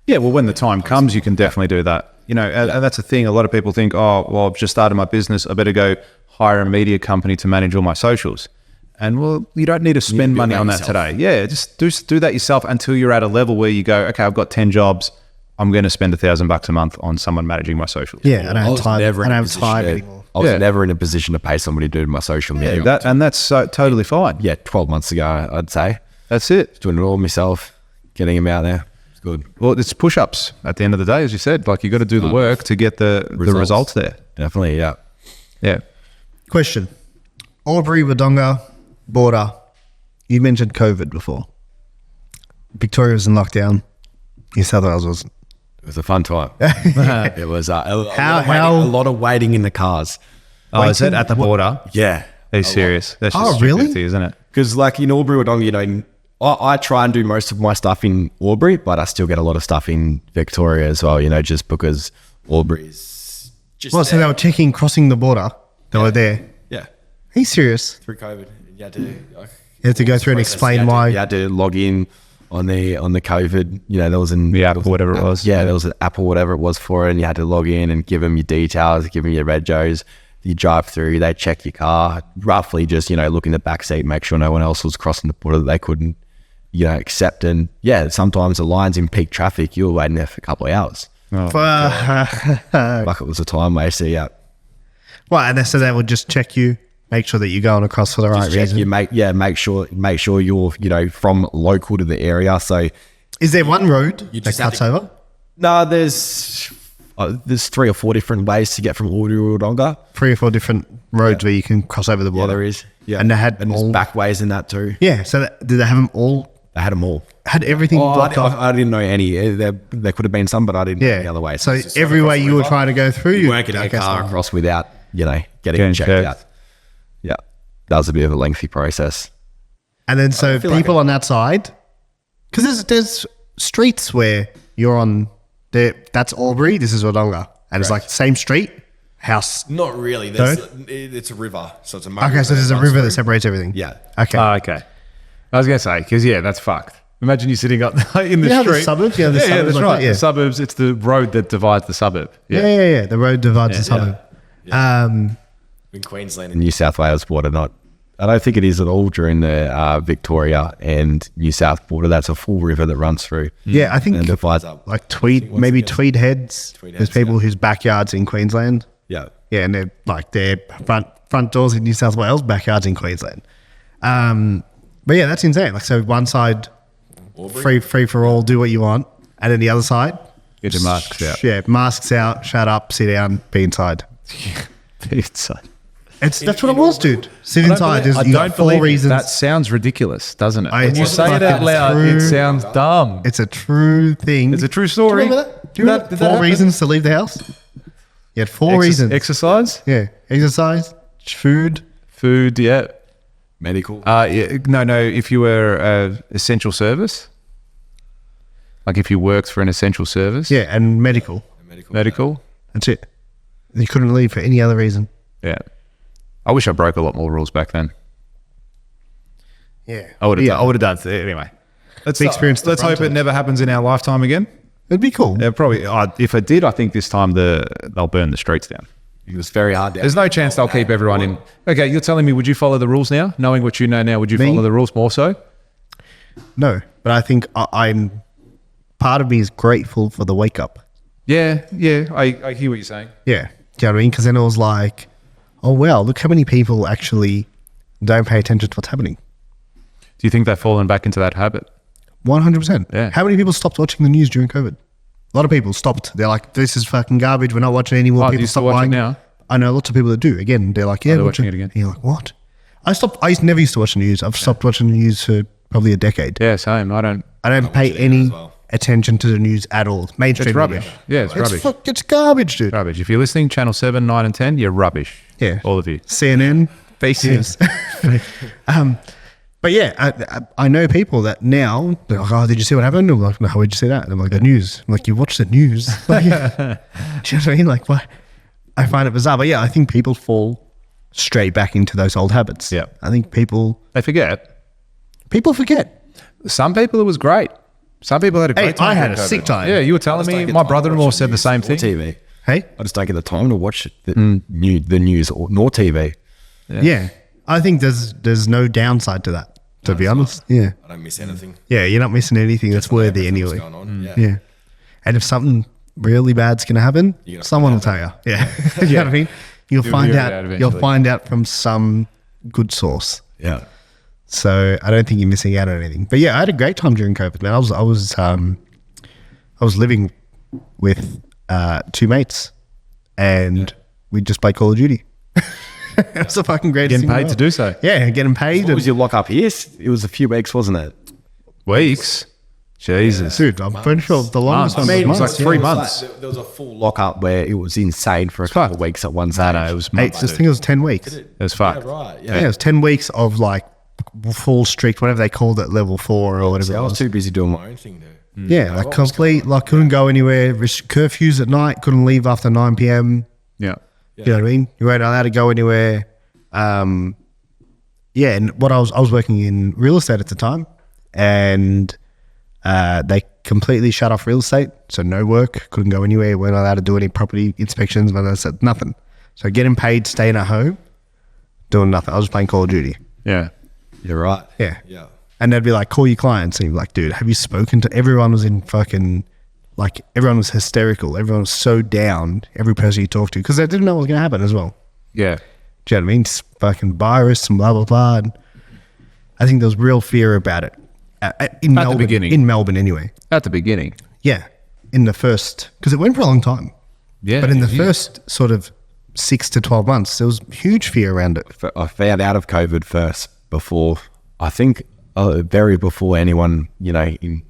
Yeah, well, when the time comes, you can definitely do that. You know, and that's the thing. A lot of people think, oh, well, I've just started my business. I better go hire a media company to manage all my socials. And well, you don't need to spend money on that today. Yeah, just do that yourself until you're at a level where you go, okay, I've got 10 jobs. I'm going to spend $1,000 a month on someone managing my socials. Yeah, I don't have time. I never in don't a have position time to- anymore. I was Yeah. never in a position to pay somebody to do my social media. That's so, totally fine. Yeah, 12 months ago, I'd say. That's it. Doing it all myself, getting them out there. It's good. Well, it's push-ups at the end of the day, as you said. Like, you got to do the work to get the results there. Definitely, yeah. Yeah. Question. Albury-Wodonga border. You mentioned COVID before. Victoria was in lockdown. New South Wales wasn't. It was a fun time. It was a lot of waiting in the cars. Oh, is it at the border? Yeah. Are you serious? That's Oh, just really? stupidity, isn't it? Because like in Albury-Wodonga, you know, I try and do most of my stuff in Albury, but I still get a lot of stuff in Victoria as well, you know, just because Albury is just Well, so they were checking crossing the border. They were there. yeah, Are you serious? through COVID. You had to, You have to go through and explain why. You had to log in on the COVID, you know, there was The app or whatever it was. Yeah, there was an app or whatever it was for it, and you had to log in and give them your details, give them your regos. You drive through, they check your car, roughly just, you know, look in the back seat, make sure no one else was crossing the border that they couldn't, you know, accept. And yeah, sometimes the lines in peak traffic, you were waiting there for a couple of hours. Well, Like it was a time waster, yeah. and so they would just check you, make sure that you're going across for the right Check reason. you, make sure you're, you know, from local to the area. So Is there one road that just have cuts to- over? no, there's 3 or 4 different ways to get from Albury-Wodonga. 3 or 4 different roads where you can cross over the Yeah, border. there is. Yeah, And they had there's all. back ways in that too. Yeah, so did they have them all? They had them all. Had everything blocked off? I didn't know any. There could have been some, but I didn't know Yeah. the other way. So every way you were trying to go through, you weren't getting I a guess car not. across without, you know, getting Getting checked checked. out. Yeah, that was a bit of a lengthy process. And then so feel like people on that side, because there's streets where you're on there. That's Albury. This is Wodonga, and it's like same street, house. Not really. It's a river, so it's a Okay, so there's a river that separates everything. Yeah. Okay. Okay. I was going to say, because yeah, that's fucked. Imagine you sitting up in the You know street. the suburbs? Yeah, the yeah, suburbs that's like right. that, yeah. The suburbs, it's the road that divides the suburb. yeah. The road divides the suburb. in Queensland and New South Wales border. I don't think it is at all during the Victoria and New South border. That's a full river that runs through. Yeah, I think and divides up. like Tweed Heads. There's people whose backyards in Queensland. Yeah. Yeah, and they're like their front doors in New South Wales, backyards in Queensland. But yeah, that's insane. Like, so one side free for all, do what you want, and then the other side, Get your masks out. yeah, masks out, shut up, sit down, be inside. That's what it was, dude. Sit inside. I You got don't 4 believe reasons. that sounds ridiculous, doesn't it? I- When you it's say it out fucking loud, true. it sounds dumb. It's a true thing. It's a true story. Do you remember that? Do you remember Did that 4 happen? reasons to leave the house? You had 4 reasons. Exercise, Yeah, exercise, food. food, yeah. Medical. Yeah. No. If you were essential service, like if you worked for an essential service, Yeah, and medical. medical, That's it. You couldn't leave for any other reason. yeah. I wish I broke a lot more rules back then. Yeah, I would have done it anyway. Let's experience the Let's hope brunt it of it. never happens in our lifetime again. It'd be cool. Yeah, probably. If it did, I think this time they'll burn the streets down. It was very hard. There's no chance they'll keep everyone in. Okay, you're telling me, would you follow the rules now? Knowing what you know now, would you Me? follow the rules more so? No, but I think I'm. Part of me is grateful for the wake up. Yeah. I hear what you're saying. Yeah, do you know what I mean? Because then it was like, oh wow, look how many people actually don't pay attention to what's happening. Do you think they've fallen back into that habit? 100%. Yeah. How many people stopped watching the news during COVID? A lot of people stopped. They're like, this is fucking garbage. We're not watching it anymore. Oh, do People you still stop watch it buying. now? I know lots of people that do. Again, they're like, yeah, they're watch watching it again. And you're like, what? I never used to watch the news. I've stopped watching the news for probably a decade. Yeah, same. I don't. I don't pay any attention to the news at all. Mainstream It's rubbish. media. Yeah, it's rubbish. It's garbage, dude. Rubbish. If you're listening, channel 7, 9, and 10, you're rubbish. Yeah. All of you. CNN, Faces. but But yeah, I know people that now, they're like, oh, did you see what happened? I'm like, no, where'd you see that? And I'm like, the news. I'm like, you watch the news? Like, do you know what I mean? Like, what? I find it bizarre. But yeah, I think people fall straight back into those old habits. Yeah. I think They forget. people forget. Some people it was great. Some people had a great Hey, time. I had a during sick COVID. time. Yeah, you were telling me. My brother-in-law said the same thing. TV. Hey? I just don't get the time to watch the news nor TV. Yeah. I think there's no downside to that, to be honest. Yeah. I don't miss anything. Yeah, you're not missing anything that's worthy Everything's anyway. going on. Yeah. And if something really bad's going to happen, You're gonna someone will find tell you. Yeah. You know what I mean? You'll find hear it out. out You'll eventually. find out from some good source. Yeah. So I don't think you're missing out on anything. But yeah, I had a great time during COVID, man. I was living with 2 mates, and we just played Call of Duty. It was the fucking greatest Getting thing in paid the to world. do so. Yeah, getting paid. What was your lock up here? It was a few weeks, wasn't it? Weeks. Jesus. Dude, I'm pretty sure the longest Months. one It was was like 3 It was months. there was a full lock up where it was insane for a couple of weeks at one stage. No, it was I months. think it was 10 weeks. It was fucked. Right. Yeah, it was 10 weeks of like full strict, whatever they called it, level 4 or whatever I it was was. too busy doing my own thing there. Yeah, like complete, like couldn't go anywhere, curfews at night, couldn't leave after 9 p.m. Yeah. You know what I mean? You weren't allowed to go anywhere. Yeah, and what I was working in real estate at the time, and they completely shut off real estate, so no work, couldn't go anywhere, weren't allowed to do any property inspections, nothing. So getting paid, staying at home, doing nothing. I was playing Call of Duty. Yeah. You're right. Yeah. Yeah. And they'd be like, call your clients. And you'd be like, dude, have you spoken to everyone? Was in fucking, like, everyone was hysterical. Everyone was so down, every person you talked to, because they didn't know what was going to happen as well. Yeah. Do you know what I mean? Just fucking virus and blah, blah, blah. And I think there was real fear about it. In Melbourne, beginning. In Melbourne, anyway. At the beginning. Yeah. In the first, because it went for a long time. Yeah. But in the yeah. first sort of 6 to 12 months, there was huge fear around it. I found out of COVID first before, I think, very before anyone, in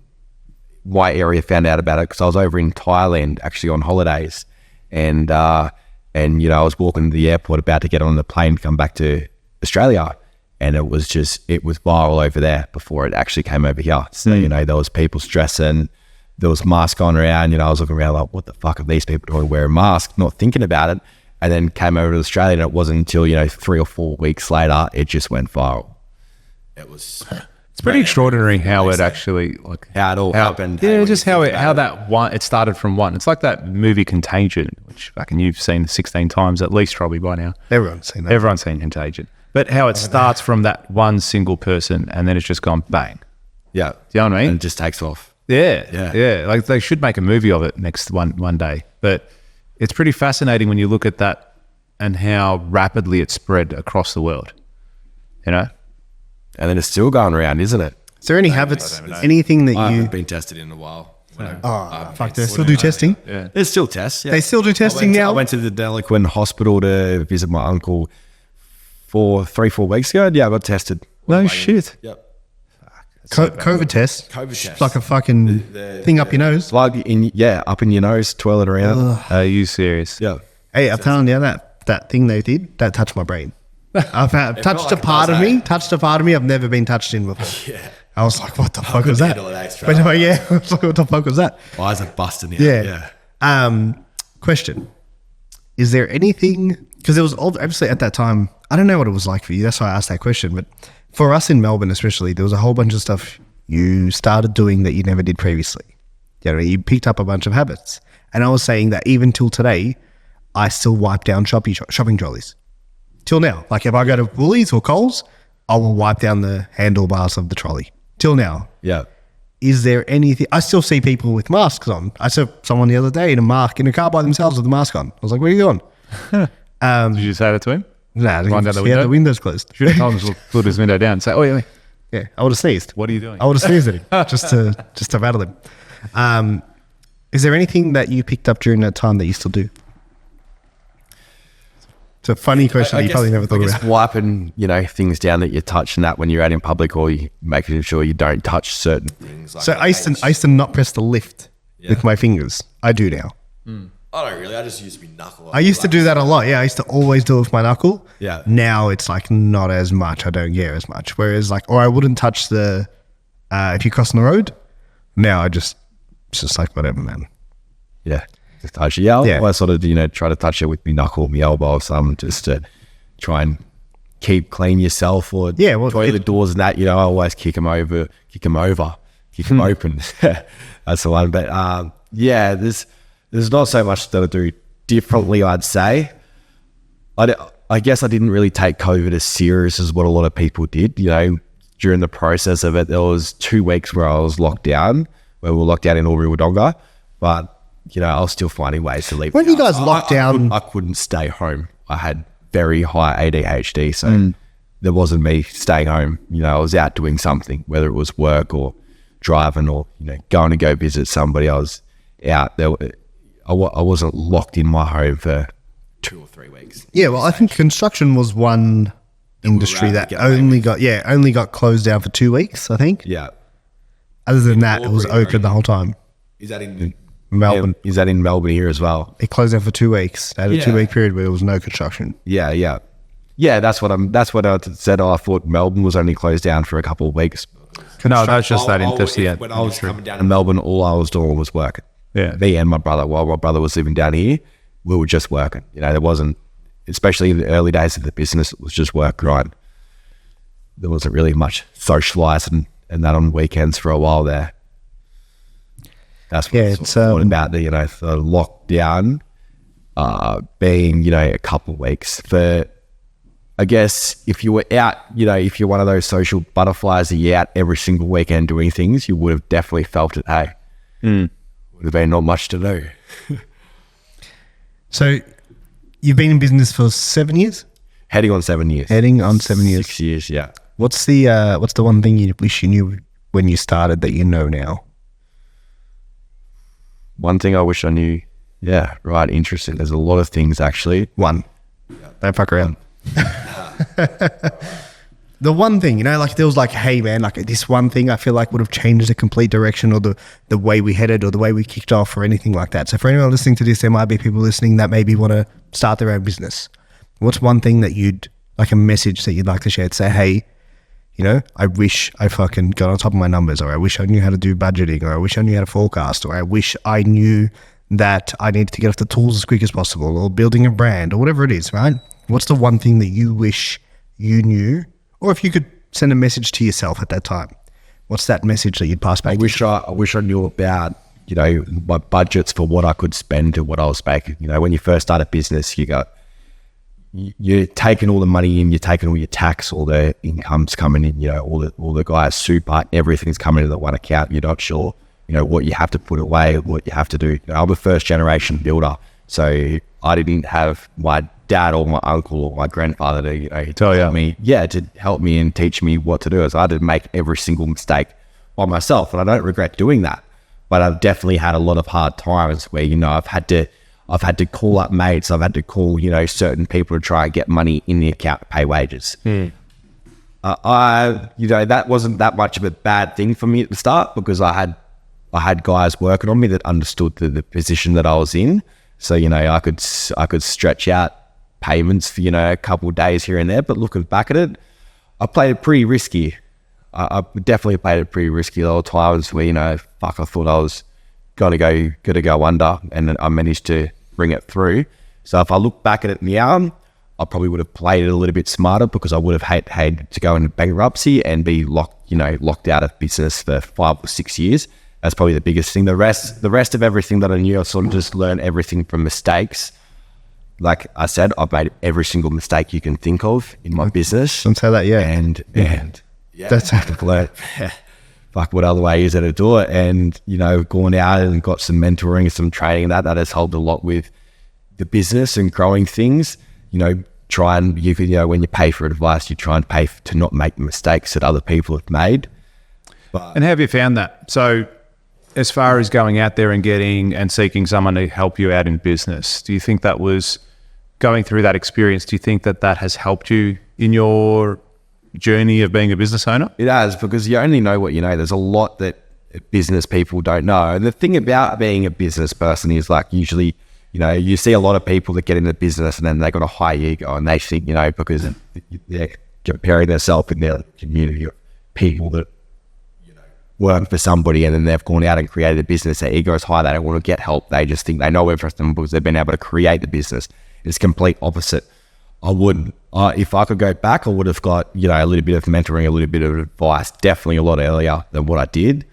my area found out about it, because I was over in Thailand actually on holidays, and I was walking to the airport about to get on the plane to come back to Australia, and it was viral over there before it actually came over here. So, there was people stressing, there was masks on around, I was looking around like, what the fuck are these people doing wearing masks, not thinking about it, and then came over to Australia, and it wasn't until, 3 or 4 weeks later, it just went viral. It was... It's pretty extraordinary how it actually How it all happened. Yeah, just how it started from one. It's like that movie Contagion, which fucking you've seen 16 times at least probably by now. Everyone's seen that. Everyone's seen Contagion. But how it starts from that one single person and then it's just gone bang. Yeah. Do you know what I mean? And it just takes off. Yeah. Like they should make a movie of it next one day. But it's pretty fascinating when you look at that and how rapidly it spread across the world. And then it's still going around, isn't it? Is there any habits, anything that I you... haven't been tested in a while. Fuck, they still do testing? Yeah. There's still tests. Yeah. They still do testing I now? went to the Delinquent Hospital to visit my uncle 3-4 weeks ago. Yeah, I got tested. No shit. Yep. COVID test? COVID test. Like a fucking thing up your nose? Plug in, up in your nose, twirl it around. Are you serious? Yeah. Hey, I'm telling you, that thing they did, that touched my brain. I've touched a part of me I've never been touched in before. Yeah. I was like, what the fuck was that? handle that straight But yeah, I was like, what the fuck was that? Eyes are busting out. Yeah. Question. Is there anything, because there was obviously at that time, I don't know what it was like for you, that's why I asked that question, but for us in Melbourne especially, there was a whole bunch of stuff you started doing that you never did previously. You picked up a bunch of habits. And I was saying that even till today, I still wipe down shopping trolleys. Till now. Like if I go to Woolies or Coles, I will wipe down the handlebars of the trolley. Till now. Yeah. Is there anything... I still see people with masks on. I saw someone the other day in a car by themselves with a mask on. I was like, where are you going? Did you say that to him? Nah, Wind down the he had window? the windows closed. Should have told him to put his window down and say, oh, yeah. Yeah, I would have sneezed. What are you doing? I would have sneezed at him just to rattle him. Is there anything that you picked up during that time that you still do? It's a funny question that you probably never thought about. Wiping, things down that you touch and that when you're out in public, or you making sure you don't touch certain things. Like So I used to not press the lift with my fingers. I do now. I don't really. I just used to be knuckle. I used to do that a lot. Yeah, I used to always do it with my knuckle. Yeah. Now it's like not as much. I don't care as much. Whereas like, or I wouldn't touch the, if you're crossing the road, now it's just like whatever, man. Yeah. Just touch it. Yeah. I sort of, try to touch it with my knuckle, my elbow or something just to try and keep clean yourself or toilet doors and that, I always kick them open. That's the one. But there's not so much that I do differently, I'd say. I guess I didn't really take COVID as serious as what a lot of people did. During the process of it, there was 2 weeks where I was locked down, where we were locked down in Albury-Wodonga, but I was still finding ways to leave. When you guys locked down, I couldn't stay home. I had very high ADHD, so there wasn't me staying home. I was out doing something, whether it was work or driving or going to go visit somebody. I was out there. I wasn't locked in my home for 2 or 3 weeks. Yeah, well, I think construction was one industry that only got closed down for 2 weeks, I think. Yeah. Other than that, it was open the whole time. Is that in Melbourne? Is that in Melbourne here as well? It closed down for 2 weeks. They had a 2 week period where there was no construction. Yeah. That's what I said. I thought Melbourne was only closed down for a couple of weeks. No, that's just that industry. When I was coming down to Melbourne, all I was doing was working. Yeah. Me and my brother, while my brother was living down here, we were just working. There wasn't, especially in the early days of the business, it was just work, right? There wasn't really much socialising and that on weekends for a while there. That's what it's about the, the lockdown being, a couple of weeks. For, I guess, if you were out, if you're one of those social butterflies that you're out every single weekend doing things, you would have definitely felt it, hey? Would have been not much to do. So you've been in business for 7 years? Heading on 7 years. 6 years, yeah. What's the one thing you wish you knew when you started that you know now? One thing I wish I knew, interesting. There's a lot of things actually. One. Don't fuck around. The one thing, like there was like, hey man, like this one thing I feel like would have changed the complete direction or the way we headed or the way we kicked off or anything like that. So for anyone listening to this, there might be people listening that maybe want to start their own business. What's one thing that like a message that you'd like to share to say, hey, I wish I fucking got on top of my numbers, or I wish I knew how to do budgeting, or I wish I knew how to forecast, or I wish I knew that I needed to get off the tools as quick as possible, or building a brand, or whatever it is, right? What's the one thing that you wish you knew? Or if you could send a message to yourself at that time, what's that message that you'd pass back? I wish I knew about, my budgets for what I could spend to what I was making. When you first start a business, you're taking all the money in, you're taking all your tax, all the income's coming in, all the guys' super, everything's coming into the one account. You're not sure, what you have to put away, what you have to do. I'm a first generation builder, so I didn't have my dad or my uncle or my grandfather to help me and teach me what to do. So I had to make every single mistake by myself, and I don't regret doing that. But I've definitely had a lot of hard times where I've had to call up mates. I've had to call certain people to try and get money in the account to pay wages. That wasn't that much of a bad thing for me at the start because I had guys working on me that understood the position that I was in. So I could stretch out payments for a couple of days here and there. But looking back at it, I played it pretty risky. I definitely played it pretty risky. There were times where I thought I was gonna go under, and I managed to bring it through. So if I look back at it now, I probably would have played it a little bit smarter because I would have hated to go into bankruptcy and be locked out of business for 5 or 6 years. That's probably the biggest thing. The rest of everything that I knew, I sort of just learned everything from mistakes. Like I said, I've made every single mistake you can think of in my business. Don't say that, yeah. And that's how to learn. What other way is there to do it? And, going out and got some mentoring, some training, that has helped a lot with the business and growing things. Try and, when you pay for advice, you try and pay to not make the mistakes that other people have made. And how have you found that? So as far as going out there and getting and seeking someone to help you out in business, do you think that was going through that experience? Do you think that has helped you in your journey of being a business owner? It has, because you only know what you know. There's a lot that business people don't know. And the thing about being a business person is usually you see a lot of people that get into business and then they got a high ego and they think, because they're comparing themselves in their community of people that work for somebody and then they've gone out and created a business. Their ego is high. They don't want to get help. They just think they know everything because they've been able to create the business. It's complete opposite. If I could go back, I would have got, a little bit of mentoring, a little bit of advice, definitely a lot earlier than what I did.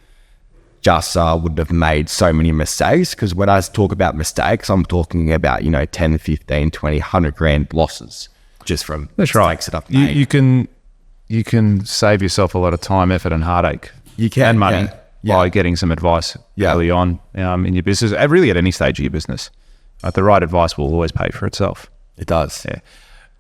Just wouldn't have made so many mistakes, because when I talk about mistakes, I'm talking about, 10, 15, 20, 100 grand losses just from mistakes that I've made. You can save yourself a lot of time, effort and heartache. You can, and money by getting some advice early on in your business, really at any stage of your business. The right advice will always pay for itself. It does. Yeah.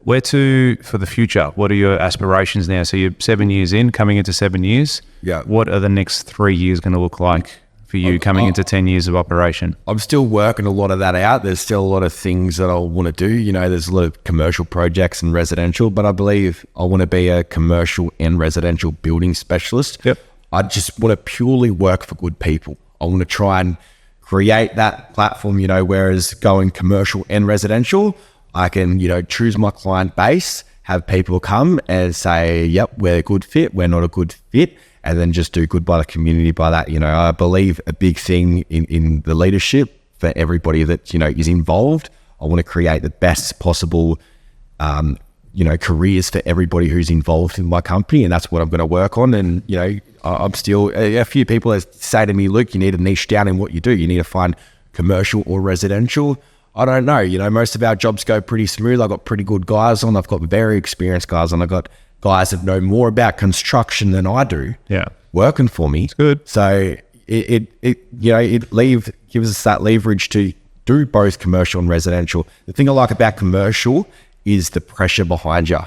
Where to for the future? What are your aspirations now? So you're 7 years in, coming into 7 years. Yeah. What are the next 3 years going to look like for you coming into 10 years of operation? I'm still working a lot of that out. There's still a lot of things that I want to do. There's a lot of commercial projects and residential, but I believe I want to be a commercial and residential building specialist. Yep. I just want to purely work for good people. I want to try and create that platform, whereas going commercial and residential, I can, choose my client base, have people come and say, yep, we're a good fit, we're not a good fit, and then just do good by the community by that. I believe a big thing in the leadership for everybody that, is involved. I want to create the best possible careers for everybody who's involved in my company, and that's what I'm going to work on. And I'm still a few people that say to me, Luke, you need to niche down in what you do. You need to find commercial or residential. I don't know. Most of our jobs go pretty smooth. I've got pretty good guys on. I've got very experienced guys on. I've got guys that know more about construction than I do. Yeah, working for me. It's good. So it gives us that leverage to do both commercial and residential. The thing I like about commercial is the pressure behind you.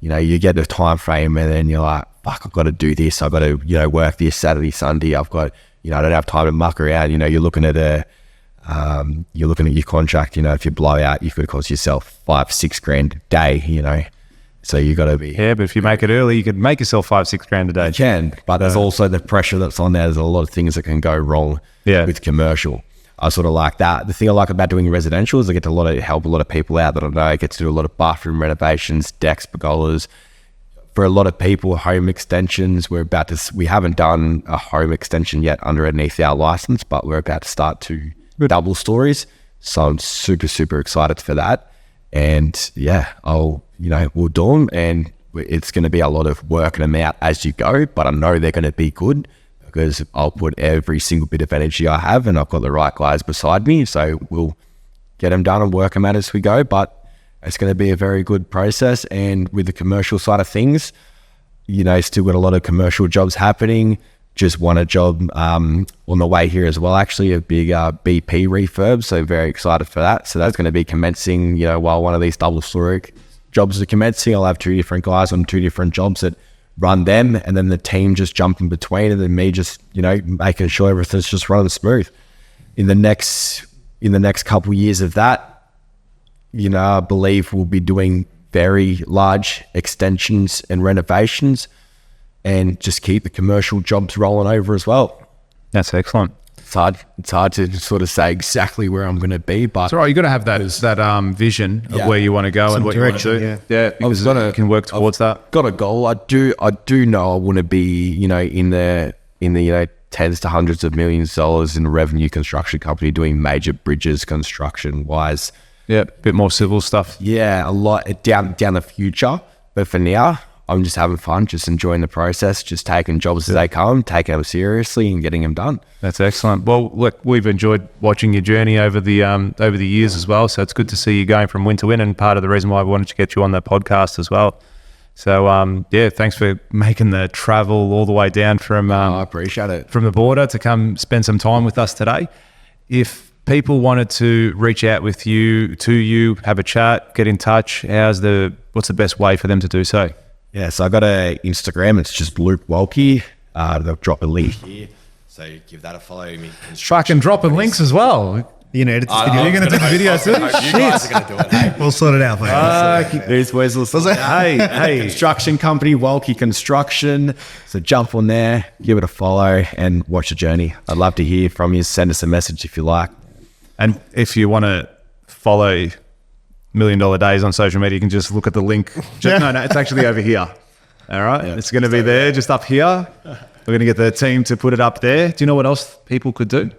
You get the time frame and then you're like, fuck, I've got to do this. I've got to, work this Saturday, Sunday. I've got, I don't have time to muck around. You're looking at your contract. If you blow out, you could cost yourself $5-6 grand a day, so you got to be. Yeah, but if you make it early, you could make yourself $5-6 grand a day. You can, but there's also the pressure that's on there. There's a lot of things that can go wrong with commercial. I sort of like that. The thing I like about doing residential is I get to help a lot of people out that I know. I get to do a lot of bathroom renovations, decks, pergolas. For a lot of people, home extensions, we haven't done a home extension yet underneath our license, but we're about to start to double stories. So I'm super, super excited for that. And we'll do them, and it's going to be a lot of working them out as you go, but I know they're going to be good because I'll put every single bit of energy I have, and I've got the right guys beside me. So we'll get them done and work them out as we go, but it's going to be a very good process. And with the commercial side of things, still got a lot of commercial jobs happening. Just won a job on the way here as well, actually, a big BP refurb. So very excited for that. So that's going to be commencing, while one of these double story jobs are commencing. I'll have two different guys on two different jobs that run them, and then the team just jump in between, and then me just, making sure everything's just running smooth. In the next couple of years of that, I believe we'll be doing very large extensions and renovations, and just keep the commercial jobs rolling over as well. That's excellent. It's hard to sort of say exactly where I'm going to be, but it's all right. You got to have that vision of where you want to go and what direction, you want to do. Yeah, because you can work towards that. Got a goal. I do know I want to be, in the tens to hundreds of millions of dollars in a revenue construction company doing major bridges construction wise. Yeah, a bit more civil stuff. Yeah, a lot down the future. But for now, I'm just having fun, just enjoying the process, just taking jobs as they come, taking them seriously and getting them done. That's excellent. Well, look, we've enjoyed watching your journey over the years as well. So it's good to see you going from win to win, and part of the reason why we wanted to get you on that podcast as well. So thanks for making the travel all the way down from I appreciate it, from the border to come spend some time with us today. If people wanted to reach out with you, have a chat, get in touch, what's the best way for them to do so? Yeah, so I got an Instagram. It's just Luke Welkie. They'll drop a link here, so give that a follow. Fucking dropping links as well. You're going to edit this video. You're going to do the video too? You guys are going to do it. Hey? We'll sort it out for you. There's Wesley. Hey, construction company, Wolki Construction. So jump on there, give it a follow, and watch the journey. I'd love to hear from you. Send us a message if you like. And if you want to follow $1 Million Days on social media, you can just look at the link. No, it's actually over here. All right. It's going to be there, just up here. We're going to get the team to put it up there. Do you know what else people could do?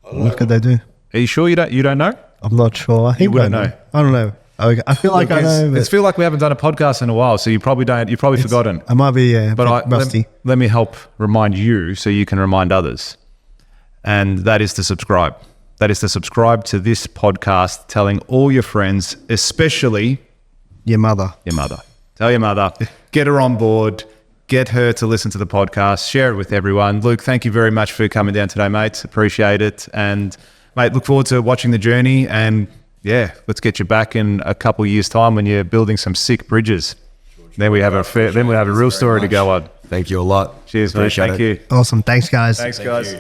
What could they do? Are you sure you don't know? I'm not sure. I think You wouldn't know. I don't know. I feel like I know. It's feel like we haven't done a podcast in a while, so you probably don't. You've probably forgotten. I might be But rusty. let me help remind you so you can remind others. And that is to subscribe. That is to subscribe to this podcast, telling all your friends, especially Your mother. your mother. Tell your mother, get her on board, get her to listen to the podcast, share it with everyone. Luke, thank you very much for coming down today, mate. Appreciate it. And mate, look forward to watching the journey. And yeah, let's get you back in a couple of years' time when you're building some sick bridges. Then we have a real story to go on. Thank you a lot. Cheers, mate. Appreciate Thank it. you. Awesome. Thanks, guys. Thanks, guys.